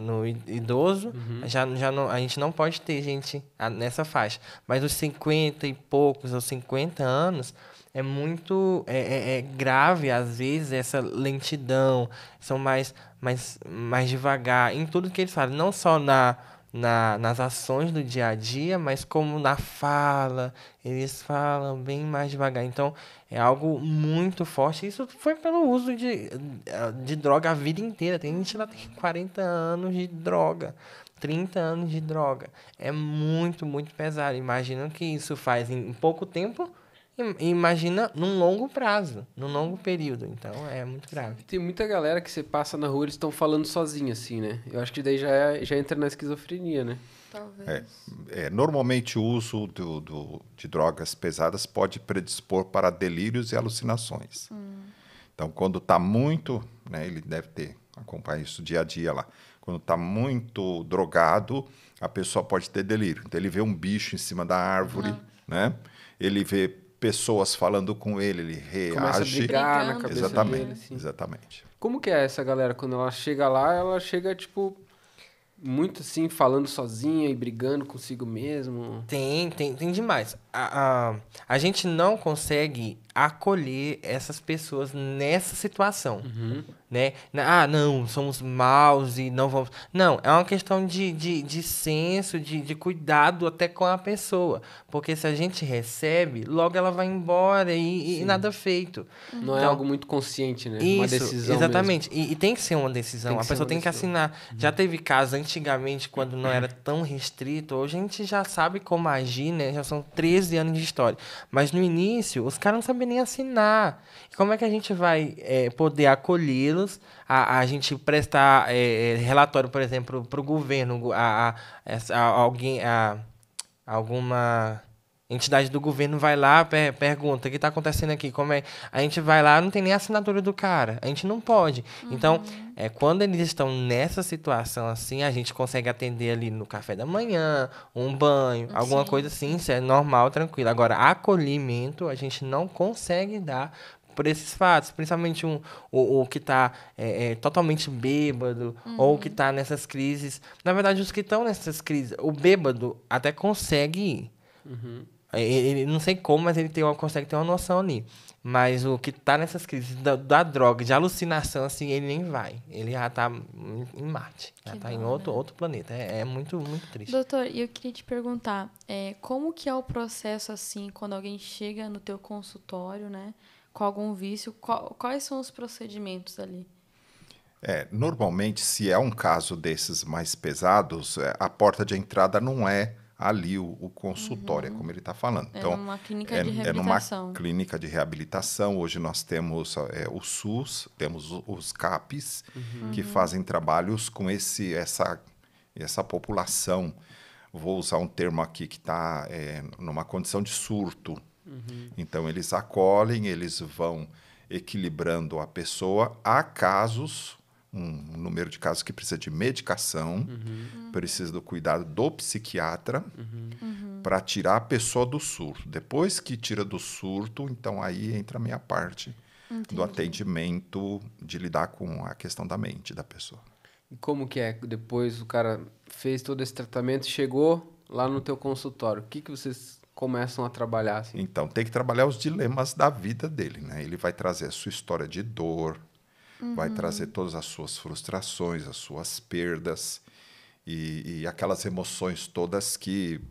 no idoso, já não, a gente não pode ter gente nessa faixa. Mas os 50 e poucos, ou 50 anos, é muito grave, às vezes, essa lentidão. São mais devagar em tudo que eles fazem. Não só nas ações do dia a dia, mas como na fala. Eles falam bem mais devagar. Então, é algo muito forte. Isso foi pelo uso de droga a vida inteira. Tem gente lá que tem 40 anos de droga, 30 anos de droga. É muito, muito pesado. Imagina o que isso faz em pouco tempo. Imagina num longo prazo, num longo período. Então, é muito grave. Tem muita galera que você passa na rua, eles estão falando sozinho, assim, né? Eu acho que daí já entra na esquizofrenia, né? Talvez. Normalmente o uso de drogas pesadas pode predispor para delírios e alucinações. Então, quando está muito, né, ele deve acompanha isso dia a dia lá. Quando está muito drogado, a pessoa pode ter delírio. Então, ele vê um bicho em cima da árvore, né? Ele vê pessoas falando com ele reage. Começa a brigar na cabeça exatamente, dele, assim. Exatamente. Como que é essa galera? Quando ela chega lá, ela chega, tipo, muito assim, falando sozinha e brigando consigo mesmo. Tem demais. A gente não consegue acolher essas pessoas nessa situação, né? Não, somos maus e não vamos... Não, é uma questão de senso, de cuidado até com a pessoa. Porque se a gente recebe, logo ela vai embora e nada feito. Não é Então, algo muito consciente, né? isso, Uma decisão exatamente. E tem que ser uma decisão. A pessoa tem que assinar. Já teve casos antigamente, quando não era tão restrito. Hoje a gente já sabe como agir, né? Já são 13 anos de história. Mas no início, os caras não sabiam nem assinar. E como é que a gente vai poder acolhê-los? A gente prestar relatório, por exemplo, para o governo, alguma entidade do governo vai lá, pergunta, o que está acontecendo aqui? Como é? A gente vai lá, não tem nem a assinatura do cara. A gente não pode. Então, quando eles estão nessa situação assim, a gente consegue atender ali no café da manhã, um banho, alguma coisa assim, isso é normal, tranquilo. Agora, acolhimento, a gente não consegue dar por esses fatos, principalmente o que está totalmente bêbado, ou que está nessas crises. Na verdade, os que estão nessas crises, o bêbado até consegue ir. Ele não sei como, mas ele consegue ter uma noção ali. Mas o que tá nessas crises da droga, de alucinação, assim, ele nem vai. Ele já tá em Marte. Já tá em outro planeta. É muito, muito triste. Doutor, eu queria te perguntar, como que é o processo, assim, quando alguém chega no teu consultório, né, com algum vício, quais são os procedimentos ali? Normalmente, se é um caso desses mais pesados, a porta de entrada não é ali o consultório, é como ele está falando. É Então, numa clínica de numa reabilitação. clínica de reabilitação. Hoje nós temos o SUS, temos os CAPs, que fazem trabalhos com essa população. Vou usar um termo aqui que está numa condição de surto. Então, eles acolhem, eles vão equilibrando a pessoa. Há casos, um número de casos que precisa de medicação, precisa do cuidado do psiquiatra para tirar a pessoa do surto. Depois que tira do surto, então aí entra a minha parte do atendimento, de lidar com a questão da mente da pessoa. E como que é? Depois o cara fez todo esse tratamento e chegou lá no teu consultório. O que vocês começam a trabalhar? Assim? Então, tem que trabalhar os dilemas da vida dele, né? Ele vai trazer a sua história de dor, vai trazer todas as suas frustrações, as suas perdas e aquelas emoções todas que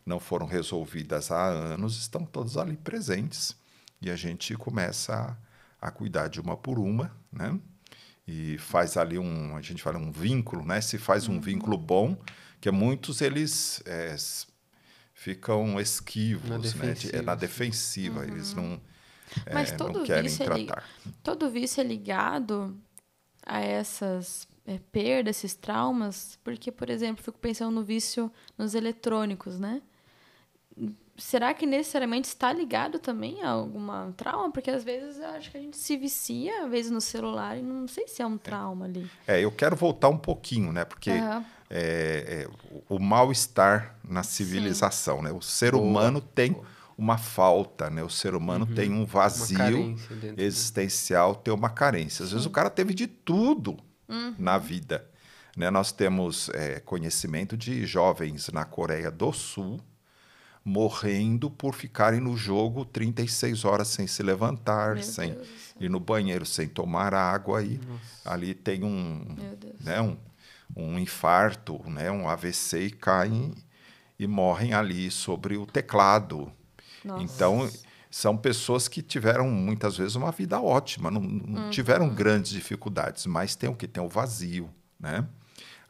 não foram resolvidas há anos, estão todas ali presentes. E a gente começa a cuidar de uma por uma, né? E faz ali a gente fala um vínculo, né? Se faz um vínculo bom, que muitos eles ficam esquivos, na defensiva, eles não, Mas não querem tratar. Todo vício é ligado a essas perdas, esses traumas, porque, por exemplo, fico pensando no vício nos eletrônicos, né? Será que necessariamente está ligado também a alguma trauma? Porque às vezes eu acho que a gente se vicia, às vezes no celular, e não sei se é um trauma ali. Eu quero voltar um pouquinho, né? Porque o mal-estar na civilização, né? O ser humano tem uma falta, né? O ser humano tem um vazio existencial, tem uma carência. Às vezes o cara teve de tudo na vida, né? Nós temos conhecimento de jovens na Coreia do Sul morrendo por ficarem no jogo 36 horas sem se levantar, sem ir no banheiro, sem tomar água. E ali tem um infarto, né? Um AVC e caem e morrem ali sobre o teclado. Nossa. Então, são pessoas que tiveram, muitas vezes, uma vida ótima, não tiveram grandes dificuldades, mas tem o vazio, né?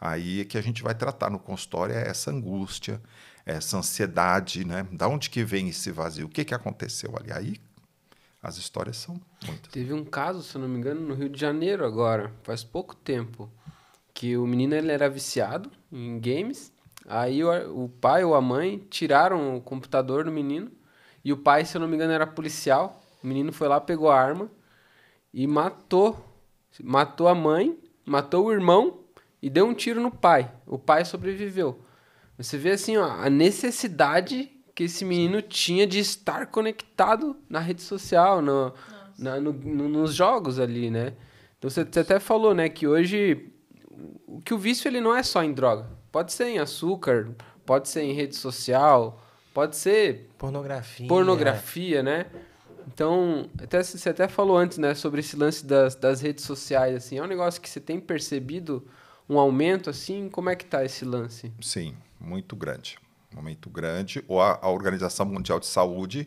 Aí é que a gente vai tratar no consultório essa angústia, essa ansiedade, né? Da onde que vem esse vazio? O que aconteceu ali? Aí as histórias são muitas. Teve um caso, se eu não me engano, no Rio de Janeiro agora, faz pouco tempo, que o menino ele era viciado em games, aí o pai ou a mãe tiraram o computador do menino, e o pai, se eu não me engano, era policial. O menino foi lá, pegou a arma e matou a mãe, matou o irmão e deu um tiro no pai. O pai sobreviveu. Você vê assim, ó, a necessidade que esse menino tinha de estar conectado na rede social, nos jogos ali, né? Então você até falou, né, que hoje que o vício ele não é só em droga. Pode ser em açúcar, pode ser em rede social, pode ser pornografia, né? Então, você até falou antes, né, sobre esse lance das redes sociais, assim. É um negócio que você tem percebido um aumento, assim? Como é que tá esse lance? Sim, muito grande. Muito grande. A Organização Mundial de Saúde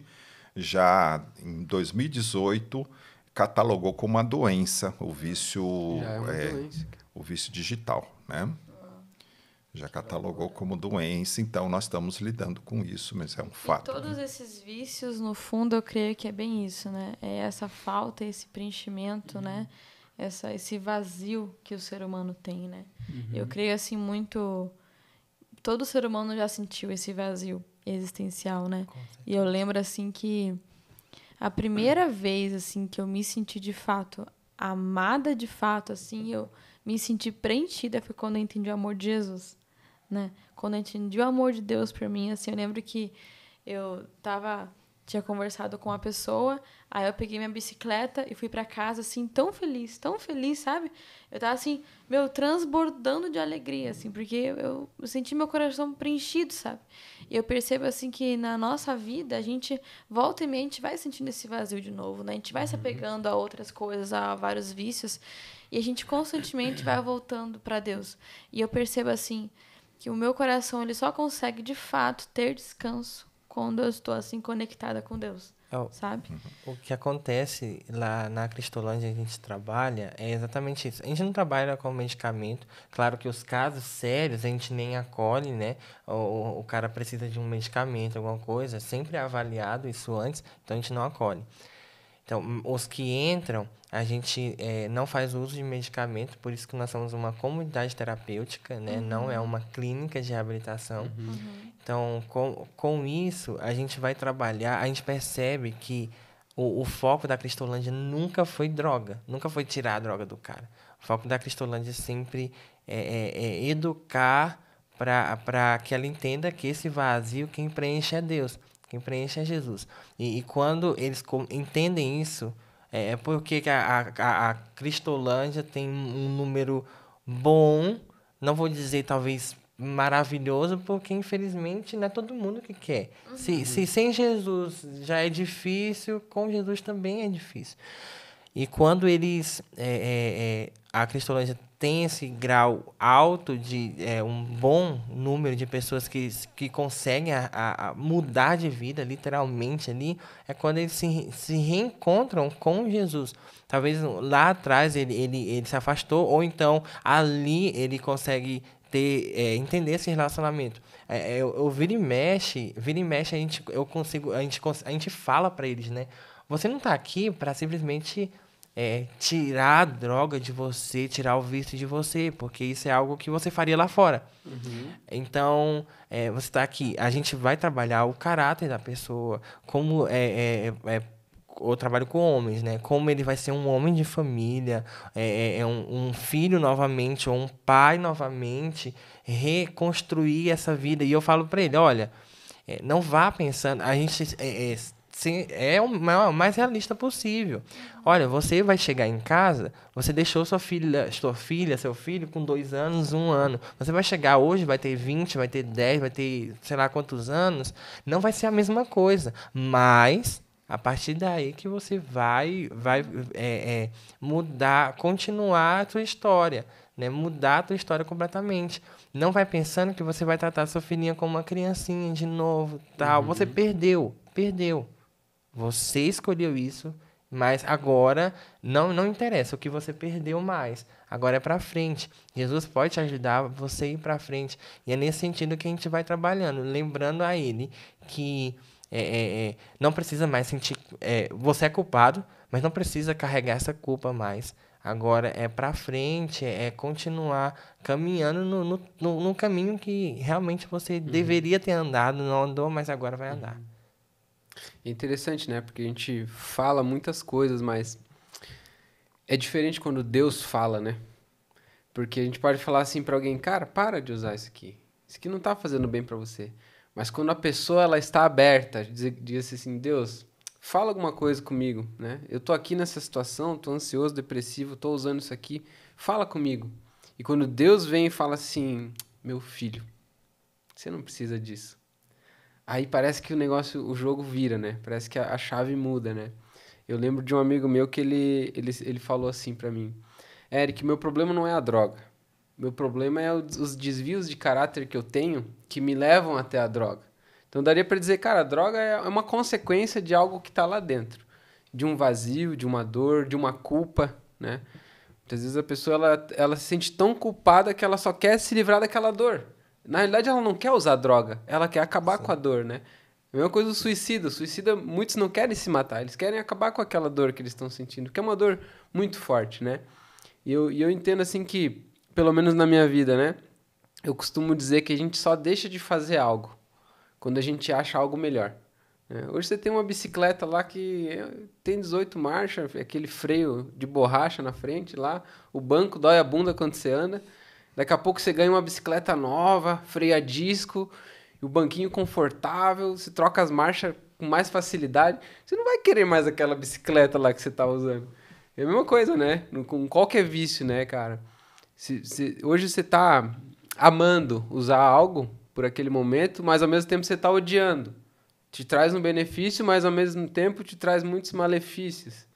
já, em 2018, catalogou como uma doença o vício, doença. O vício digital, né? Já catalogou como doença, então nós estamos lidando com isso, mas é um fato. E todos esses vícios, no fundo, eu creio que é bem isso, né? É essa falta, esse preenchimento, né? Esse vazio que o ser humano tem, né? Eu creio, assim, muito... Todo ser humano já sentiu esse vazio existencial, né? E eu lembro, assim, que a primeira vez, assim, que eu me senti, de fato, amada, de fato, assim, eu me senti preenchida foi quando eu entendi o amor de Jesus, né? Quando eu entendi o amor de Deus por mim, assim, eu lembro que eu tava tinha conversado com uma pessoa, aí eu peguei minha bicicleta e fui pra casa, assim, tão feliz, sabe? Eu tava, assim, transbordando de alegria, assim, porque eu senti meu coração preenchido, sabe? E eu percebo, assim, que na nossa vida, a gente volta e meia, a gente vai sentindo esse vazio de novo, né? A gente vai se apegando a outras coisas, a vários vícios, e a gente constantemente vai voltando pra Deus. E eu percebo, assim, que o meu coração, ele só consegue, de fato, ter descanso quando eu estou, assim, conectada com Deus, sabe? O que acontece lá na Cristolândia, a gente trabalha, é exatamente isso. A gente não trabalha com medicamento. Claro que os casos sérios a gente nem acolhe, né? O cara precisa de um medicamento, alguma coisa. Sempre é avaliado isso antes, então a gente não acolhe. Então, os que entram, a gente não faz uso de medicamento, por isso que nós somos uma comunidade terapêutica, né? Não é uma clínica de reabilitação. Então, com isso, a gente vai trabalhar, a gente percebe que o foco da Cristolândia nunca foi droga, nunca foi tirar a droga do cara. O foco da Cristolândia sempre é educar para que ela entenda que esse vazio, quem preenche é Deus. Quem preenche é Jesus. E quando eles entendem isso, é porque a Cristolândia tem um número bom, não vou dizer talvez maravilhoso, porque infelizmente não é todo mundo que quer. Se sem Jesus já é difícil, com Jesus também é difícil. E quando eles, a Cristolândia tem esse grau alto de um bom número de pessoas que conseguem a mudar de vida, literalmente ali, é quando eles se reencontram com Jesus. Talvez lá atrás ele se afastou, ou então ali ele consegue entender esse relacionamento. Eu vira e mexe a gente fala para eles, né? Você não está aqui para simplesmente tirar a droga de você, tirar o vício de você, porque isso é algo que você faria lá fora. Então, você está aqui, a gente vai trabalhar o caráter da pessoa, como eu trabalho com homens, né? Como ele vai ser um homem de família, um filho novamente, ou um pai novamente, reconstruir essa vida. E eu falo para ele, olha, não vá pensando, a gente é o mais realista possível. Olha, você vai chegar em casa, você deixou sua filha, seu filho com 2 anos, 1 ano. Você vai chegar hoje, vai ter 20, vai ter 10, vai ter sei lá quantos anos. Não vai ser a mesma coisa, mas a partir daí que você vai mudar, continuar a tua história, né? Mudar a tua história completamente. Não vai pensando que você vai tratar sua filhinha como uma criancinha de novo, tal. Você perdeu. Você escolheu isso, mas agora não interessa o que você perdeu mais. Agora é para frente. Jesus pode te ajudar você a ir para frente. E é nesse sentido que a gente vai trabalhando, lembrando a ele que não precisa mais sentir... você é culpado, mas não precisa carregar essa culpa mais. Agora é para frente, é continuar caminhando no caminho que realmente você deveria ter andado, não andou, mas agora vai andar. É interessante, né? Porque a gente fala muitas coisas, mas é diferente quando Deus fala, né? Porque a gente pode falar assim pra alguém, cara, para de usar isso aqui. Isso aqui não tá fazendo bem pra você. Mas quando a pessoa ela está aberta, diz assim, Deus, fala alguma coisa comigo, né? Eu tô aqui nessa situação, tô ansioso, depressivo, tô usando isso aqui, fala comigo. E quando Deus vem e fala assim, meu filho, você não precisa disso. Aí parece que o jogo vira, né? Parece que a chave muda, né? Eu lembro de um amigo meu que ele falou assim pra mim, Eric, meu problema não é a droga. Meu problema é os desvios de caráter que eu tenho que me levam até a droga. Então daria pra dizer, cara, a droga é uma consequência de algo que tá lá dentro. De um vazio, de uma dor, de uma culpa, né? Muitas vezes a pessoa ela se sente tão culpada que ela só quer se livrar daquela dor. Na realidade, ela não quer usar droga, ela quer acabar com a dor, né? A mesma coisa do suicida. O suicida, muitos não querem se matar, eles querem acabar com aquela dor que eles estão sentindo, que é uma dor muito forte, né? E eu entendo assim que, pelo menos na minha vida, né? Eu costumo dizer que a gente só deixa de fazer algo quando a gente acha algo melhor. Né? Hoje você tem uma bicicleta lá que tem 18 marchas, aquele freio de borracha na frente lá, o banco dói a bunda quando você anda. Daqui a pouco você ganha uma bicicleta nova, freio a disco, o banquinho confortável, você troca as marchas com mais facilidade, você não vai querer mais aquela bicicleta lá que você tá usando. É a mesma coisa, né? Com qualquer vício, né, cara? Hoje você tá amando usar algo por aquele momento, mas ao mesmo tempo você tá odiando. Te traz um benefício, mas ao mesmo tempo te traz muitos malefícios.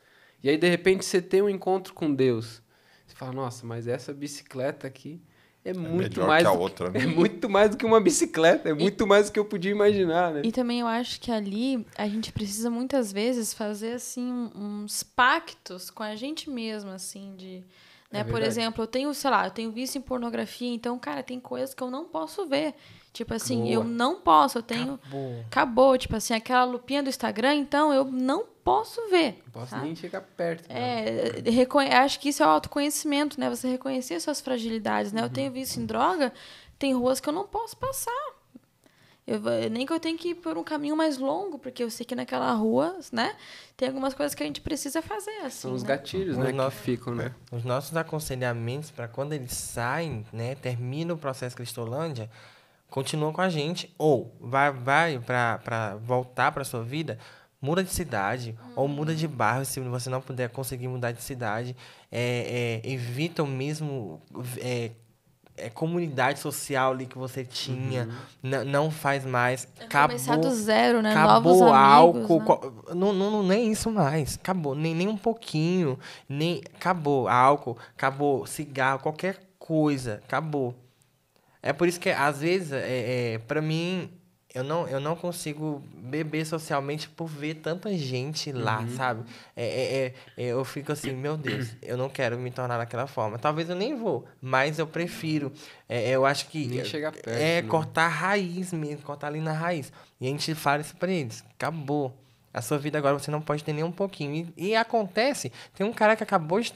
E aí, de repente, você tem um encontro com Deus. Você fala, nossa, mas essa bicicleta aqui é muito melhor mais que a outra, né? É muito mais do que uma bicicleta, é muito mais do que eu podia imaginar, né? E também eu acho que ali a gente precisa muitas vezes fazer assim uns pactos com a gente mesmo, assim, de, né? Por verdade. exemplo, eu tenho, sei lá, eu tenho vício em pornografia, então, cara, tem coisas que eu não posso ver. Tipo assim, Boa. eu não posso, eu tenho. Acabou. Acabou, tipo assim, aquela lupinha do Instagram, então eu não posso ver. Não posso sabe? nem chegar perto. Acho que isso é o autoconhecimento, né? Você reconhecer suas fragilidades, né? Eu tenho vício em droga, tem ruas que eu não posso passar. Nem que eu tenha que ir por um caminho mais longo, porque eu sei que naquela rua, né? Tem algumas coisas que a gente precisa fazer, assim, São os né? gatilhos, né, que ficam, né? Os nossos aconselhamentos para quando eles saem, né, termina o processo Cristolândia, continuam com a gente, ou vai para voltar para sua vida, muda de cidade, ou muda de bairro, se você não puder conseguir mudar de cidade, evita o mesmo comunidade social ali que você tinha, não faz mais, Começar do zero, né? acabou Novos amigos, álcool, né? não é isso mais, acabou, nem um pouquinho, acabou álcool, acabou cigarro, qualquer coisa, acabou. É por isso que, às vezes, para mim, eu não consigo beber socialmente por ver tanta gente lá, sabe? Eu fico assim, meu Deus, eu não quero me tornar daquela forma. Talvez eu nem vou, mas eu prefiro. Eu acho que Nem chegar perto, né? cortar a raiz mesmo, cortar ali na raiz. E a gente fala isso pra eles, acabou. A sua vida agora você não pode ter nem um pouquinho. E acontece, tem um cara que acabou de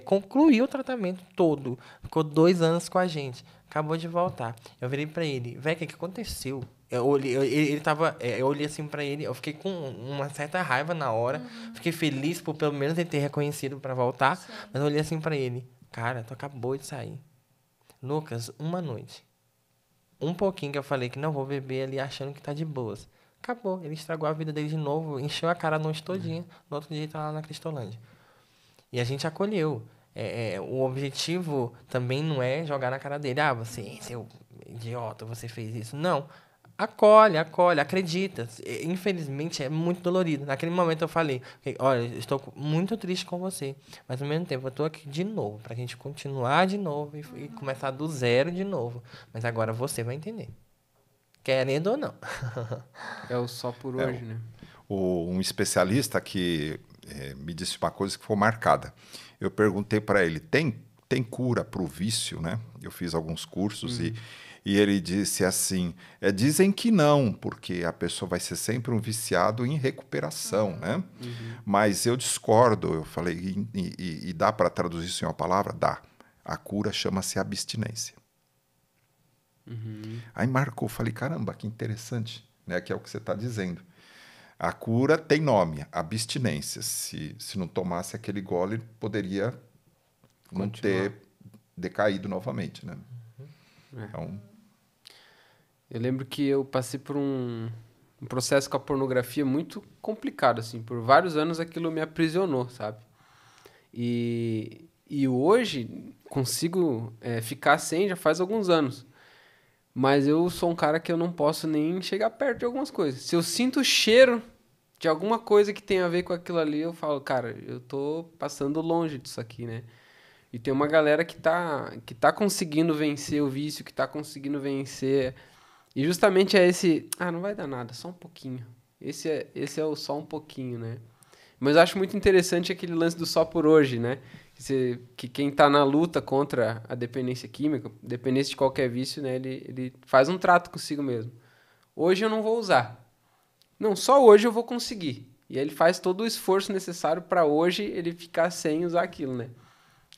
concluir o tratamento todo. Ficou 2 anos com a gente. Acabou de voltar. Eu virei pra ele, velho, o que aconteceu? Eu olhei assim pra ele, eu fiquei com uma certa raiva na hora. Fiquei feliz por pelo menos ele ter reconhecido pra voltar. Sim. Mas eu olhei assim pra ele, cara, tu acabou de sair. Lucas, uma noite. Um pouquinho que eu falei que não vou beber ali achando que tá de boas. Acabou, ele estragou a vida dele de novo, encheu a cara a noite todinha. No outro dia ele tá lá na Cristolândia. E a gente acolheu. O objetivo também não é jogar na cara dele. Ah, você, seu idiota, você fez isso. Não. Acolhe, acredita. Infelizmente, é muito dolorido. Naquele momento eu falei, olha, estou muito triste com você. Mas, ao mesmo tempo, eu estou aqui de novo, pra gente continuar de novo e começar do zero de novo. Mas agora você vai entender. Querendo ou não. É o só por hoje, né? Um especialista que me disse uma coisa que ficou marcada. Eu perguntei para ele, tem cura para o vício, né? Eu fiz alguns cursos e ele disse assim, dizem que não, porque a pessoa vai ser sempre um viciado em recuperação, né? Mas eu discordo, eu falei, e dá para traduzir isso em uma palavra? Dá. A cura chama-se abstinência. Aí marcou, falei, caramba, que interessante, né? Que é o que você está dizendo. A cura tem nome, abstinência. Se não tomasse aquele gole, ele poderia não ter decaído novamente, né? Então, eu lembro que eu passei por um processo com a pornografia muito complicado, assim. Por vários anos aquilo me aprisionou, sabe? E hoje consigo ficar sem já faz alguns anos. Mas eu sou um cara que eu não posso nem chegar perto de algumas coisas. Se eu sinto o cheiro de alguma coisa que tem a ver com aquilo ali, eu falo, cara, eu tô passando longe disso aqui, né? E tem uma galera que tá conseguindo vencer o vício, que tá conseguindo vencer. E justamente é esse, não vai dar nada, só um pouquinho. Esse é o só um pouquinho, né? Mas eu acho muito interessante aquele lance do só por hoje, né? Que quem tá na luta contra a dependência química, dependência de qualquer vício, né? Ele faz um trato consigo mesmo. Hoje eu não vou usar. Não, só hoje eu vou conseguir. E aí ele faz todo o esforço necessário para hoje ele ficar sem usar aquilo, né?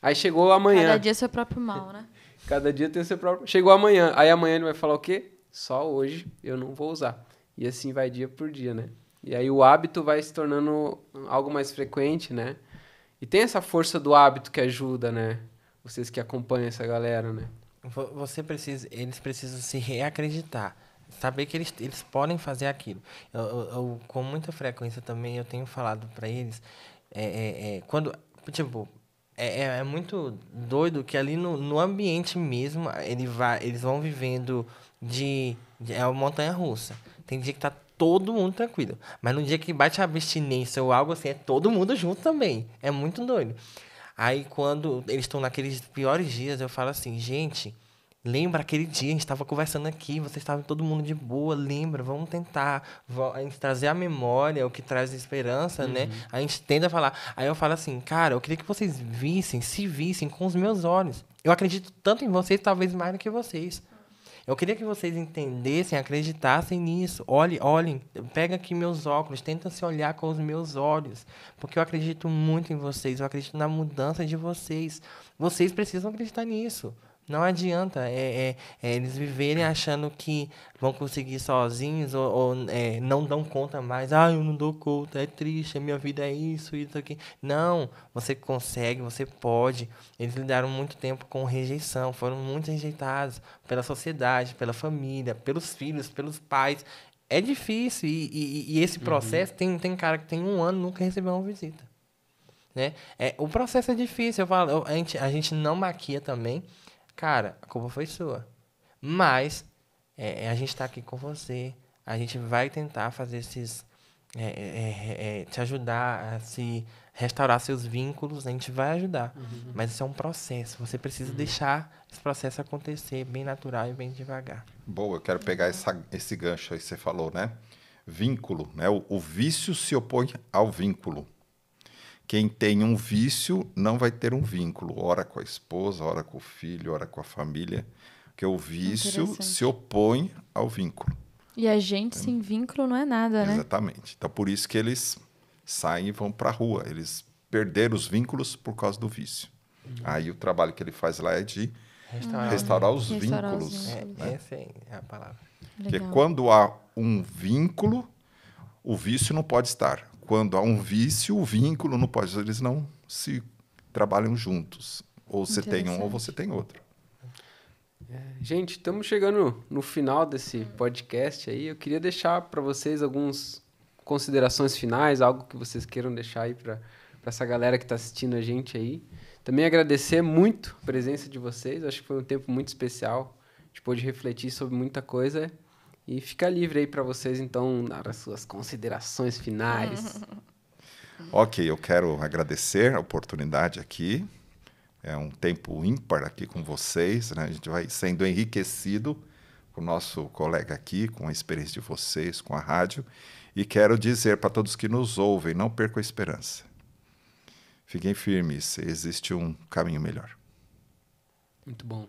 Aí chegou amanhã. Cada dia seu próprio mal, né? Cada dia tem o seu próprio... Chegou amanhã. Aí amanhã ele vai falar o quê? Só hoje eu não vou usar. E assim vai dia por dia, né? E aí o hábito vai se tornando algo mais frequente, né? E tem essa força do hábito que ajuda, né? Vocês que acompanham essa galera, né? Eles precisam se reacreditar. saber que eles podem fazer aquilo. Com muita frequência também, eu tenho falado para eles, quando, tipo, é muito doido que ali no ambiente mesmo, eles vão vivendo é uma montanha-russa. Tem dia que tá todo mundo tranquilo, mas no dia que bate a abstinência ou algo assim, é todo mundo junto também. É muito doido. Aí, quando eles estão naqueles piores dias, eu falo assim, gente, lembra aquele dia, a gente estava conversando aqui, vocês estavam todo mundo de boa, lembra, vamos tentar a gente trazer a memória, o que traz esperança, né? A gente tenta falar. Aí eu falo assim, cara, eu queria que vocês se vissem com os meus olhos. Eu acredito tanto em vocês, talvez mais do que vocês. Eu queria que vocês entendessem, acreditassem nisso. Olhem, pega aqui meus óculos, tenta se olhar com os meus olhos. Porque eu acredito muito em vocês, eu acredito na mudança de vocês. Vocês precisam acreditar nisso. Não adianta eles viverem achando que vão conseguir sozinhos ou não dão conta mais. Ah, eu não dou conta, é triste, a minha vida é isso aqui. Não, você consegue, você pode. Eles lidaram muito tempo com rejeição, foram muito rejeitados pela sociedade, pela família, pelos filhos, pelos pais. É difícil e esse processo, tem cara que tem 1 ano e nunca recebeu uma visita. Né? O processo é difícil, eu falo, a gente não maquia também. Cara, a culpa foi sua. Mas a gente está aqui com você. A gente vai tentar fazer esses... te ajudar a se restaurar seus vínculos. A gente vai ajudar. Mas isso é um processo. Você precisa deixar esse processo acontecer bem natural e bem devagar. Boa, eu quero pegar esse gancho aí que você falou, né? Vínculo, né? O vício se opõe ao vínculo. Quem tem um vício não vai ter um vínculo, ora com a esposa, ora com o filho, ora com a família, porque o vício se opõe ao vínculo. E a gente sem vínculo não é nada, né? Exatamente. Então, por isso que eles saem e vão para a rua. Eles perderam os vínculos por causa do vício. Aí o trabalho que ele faz lá é de restaurar os vínculos. Né? Essa é a palavra. Porque quando há um vínculo, o vício não pode estar. Quando há um vício, o vínculo não pode. Eles não se trabalham juntos. Ou você tem um ou você tem outro. Gente, estamos chegando no final desse podcast aí. Eu queria deixar para vocês algumas considerações finais, algo que vocês queiram deixar aí para essa galera que está assistindo a gente aí. Também agradecer muito a presença de vocês. Acho que foi um tempo muito especial. A gente pôde refletir sobre muita coisa. E fica livre aí para vocês, então, dar as suas considerações finais. Ok, eu quero agradecer a oportunidade aqui. É um tempo ímpar aqui com vocês, né? A gente vai sendo enriquecido com o nosso colega aqui, com a experiência de vocês, com a rádio. E quero dizer para todos que nos ouvem, não percam a esperança. Fiquem firmes, existe um caminho melhor. Muito bom.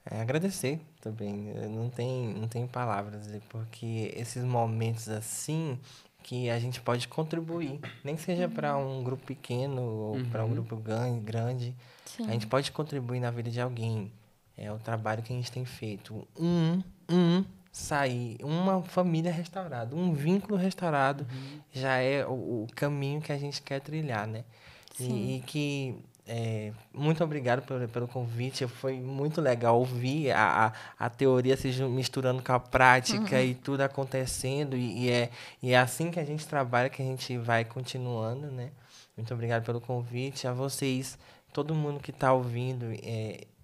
Agradecer também, não tem palavras, porque esses momentos assim que a gente pode contribuir, nem que seja para um grupo pequeno ou para um grupo grande, a gente pode contribuir na vida de alguém. É o trabalho que a gente tem feito. Sair, uma família restaurada, um vínculo restaurado, já é o caminho que a gente quer trilhar, né? E que... muito obrigado pelo convite. Foi muito legal ouvir a teoria se misturando com a prática e tudo acontecendo. E é assim que a gente trabalha, que a gente vai continuando, né? Muito obrigado pelo convite. A vocês, todo mundo que está ouvindo,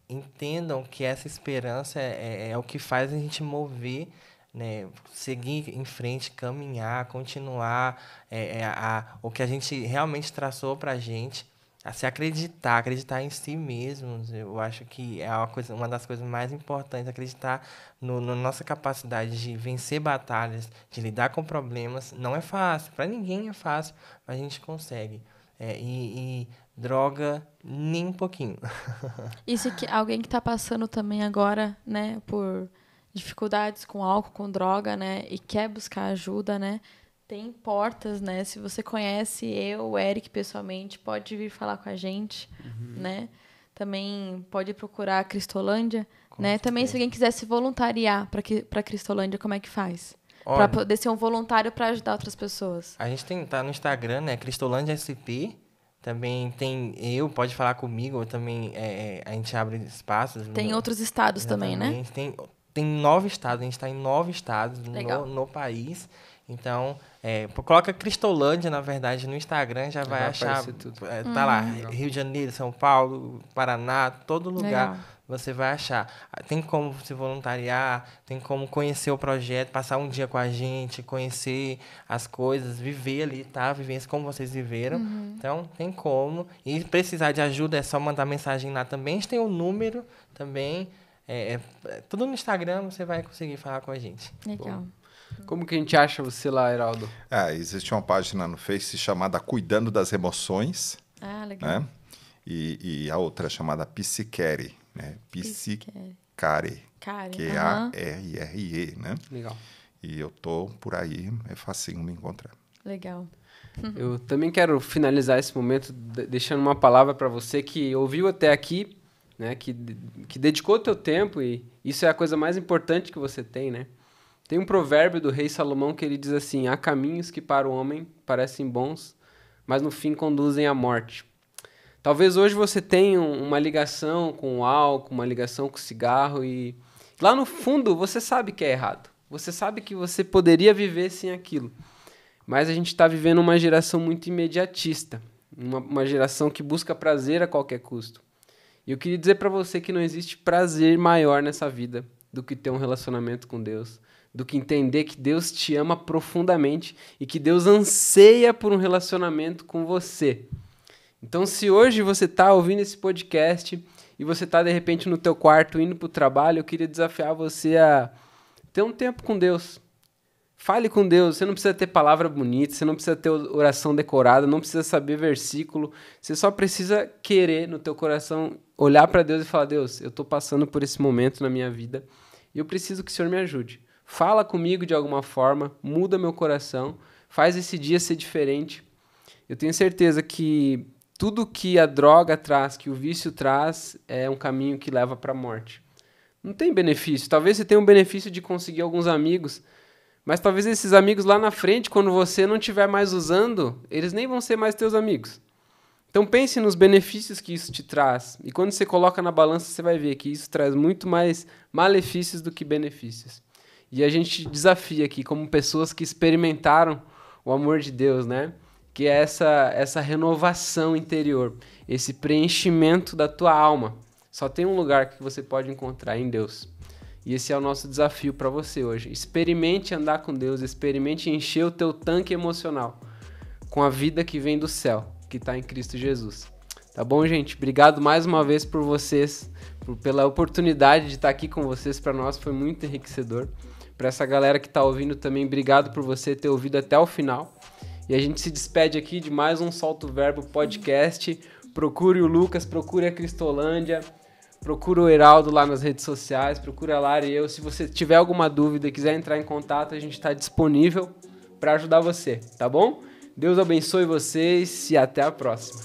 entendam que essa esperança é o que faz a gente mover, né? Seguir em frente, caminhar, continuar o que a gente realmente traçou para a gente. A se acreditar em si mesmos. Eu acho que é uma das coisas mais importantes, acreditar na nossa capacidade de vencer batalhas, de lidar com problemas. Não é fácil, para ninguém é fácil, mas a gente consegue. E droga, nem um pouquinho. Isso que alguém que está passando também agora, né, por dificuldades com álcool, com droga, né, e quer buscar ajuda, né, tem portas, né? Se você conhece o Eric pessoalmente, pode vir falar com a gente, né? Também pode procurar a Cristolândia, né? Também se alguém quiser se voluntariar para Cristolândia, como é que faz? Para poder ser um voluntário para ajudar outras pessoas. A gente tá no Instagram, né? Cristolândia SP. Também tem pode falar comigo, também a gente abre espaços. Tem outros estados também, né? Tem tem 9 estados, a gente está em 9 estados no país. Então, coloca Cristolândia, na verdade, no Instagram, já vai achar. Tudo. Tá lá, Rio de Janeiro, São Paulo, Paraná, todo lugar você vai achar. Tem como se voluntariar, tem como conhecer o projeto, passar um dia com a gente, conhecer as coisas, viver ali, tá? Vivência como vocês viveram. Então, tem como. E precisar de ajuda, é só mandar mensagem lá também. A gente tem um número também. Tudo no Instagram, você vai conseguir falar com a gente. Legal. Como que a gente acha você lá, Heraldo? Existe uma página no Face chamada Cuidando das Emoções. Ah, legal. Né? E a outra chamada Psicare, né? Psicare. Q-A-R-R-E, né? Legal. E eu tô por aí, é facinho me encontrar. Legal. Eu também quero finalizar esse momento deixando uma palavra para você que ouviu até aqui, né? Que dedicou o teu tempo, e isso é a coisa mais importante que você tem, né? Tem um provérbio do rei Salomão que ele diz assim: há caminhos que para o homem parecem bons, mas no fim conduzem à morte. Talvez hoje você tenha uma ligação com o álcool, uma ligação com o cigarro, e lá no fundo você sabe que é errado. Você sabe que você poderia viver sem aquilo. Mas a gente está vivendo uma geração muito imediatista, uma geração que busca prazer a qualquer custo. E eu queria dizer para você que não existe prazer maior nessa vida do que ter um relacionamento com Deus, do que entender que Deus te ama profundamente e que Deus anseia por um relacionamento com você. Então, se hoje você está ouvindo esse podcast e você está, de repente, no teu quarto indo para o trabalho, eu queria desafiar você a ter um tempo com Deus. Fale com Deus. Você não precisa ter palavra bonita, você não precisa ter oração decorada, não precisa saber versículo. Você só precisa querer no teu coração olhar para Deus e falar: Deus, eu estou passando por esse momento na minha vida e eu preciso que o Senhor me ajude. Fala comigo de alguma forma, muda meu coração, faz esse dia ser diferente. Eu tenho certeza que tudo que a droga traz, que o vício traz, é um caminho que leva para a morte. Não tem benefício. Talvez você tenha um benefício de conseguir alguns amigos, mas talvez esses amigos lá na frente, quando você não estiver mais usando, eles nem vão ser mais teus amigos. Então pense nos benefícios que isso te traz. E quando você coloca na balança, você vai ver que isso traz muito mais malefícios do que benefícios. E a gente desafia aqui como pessoas que experimentaram o amor de Deus, né? Que é essa renovação interior, esse preenchimento da tua alma. Só tem um lugar que você pode encontrar em Deus. E esse é o nosso desafio para você hoje. Experimente andar com Deus, experimente encher o teu tanque emocional com a vida que vem do céu, que está em Cristo Jesus. Tá bom, gente? Obrigado mais uma vez por vocês, pela oportunidade de estar aqui com vocês. Para nós foi muito enriquecedor. Para essa galera que está ouvindo também, obrigado por você ter ouvido até o final. E a gente se despede aqui de mais um Solta o Verbo podcast. Procure o Lucas, procure a Cristolândia, procure o Heraldo lá nas redes sociais, procure a Lara e eu. Se você tiver alguma dúvida e quiser entrar em contato, a gente está disponível para ajudar você, tá bom? Deus abençoe vocês e até a próxima.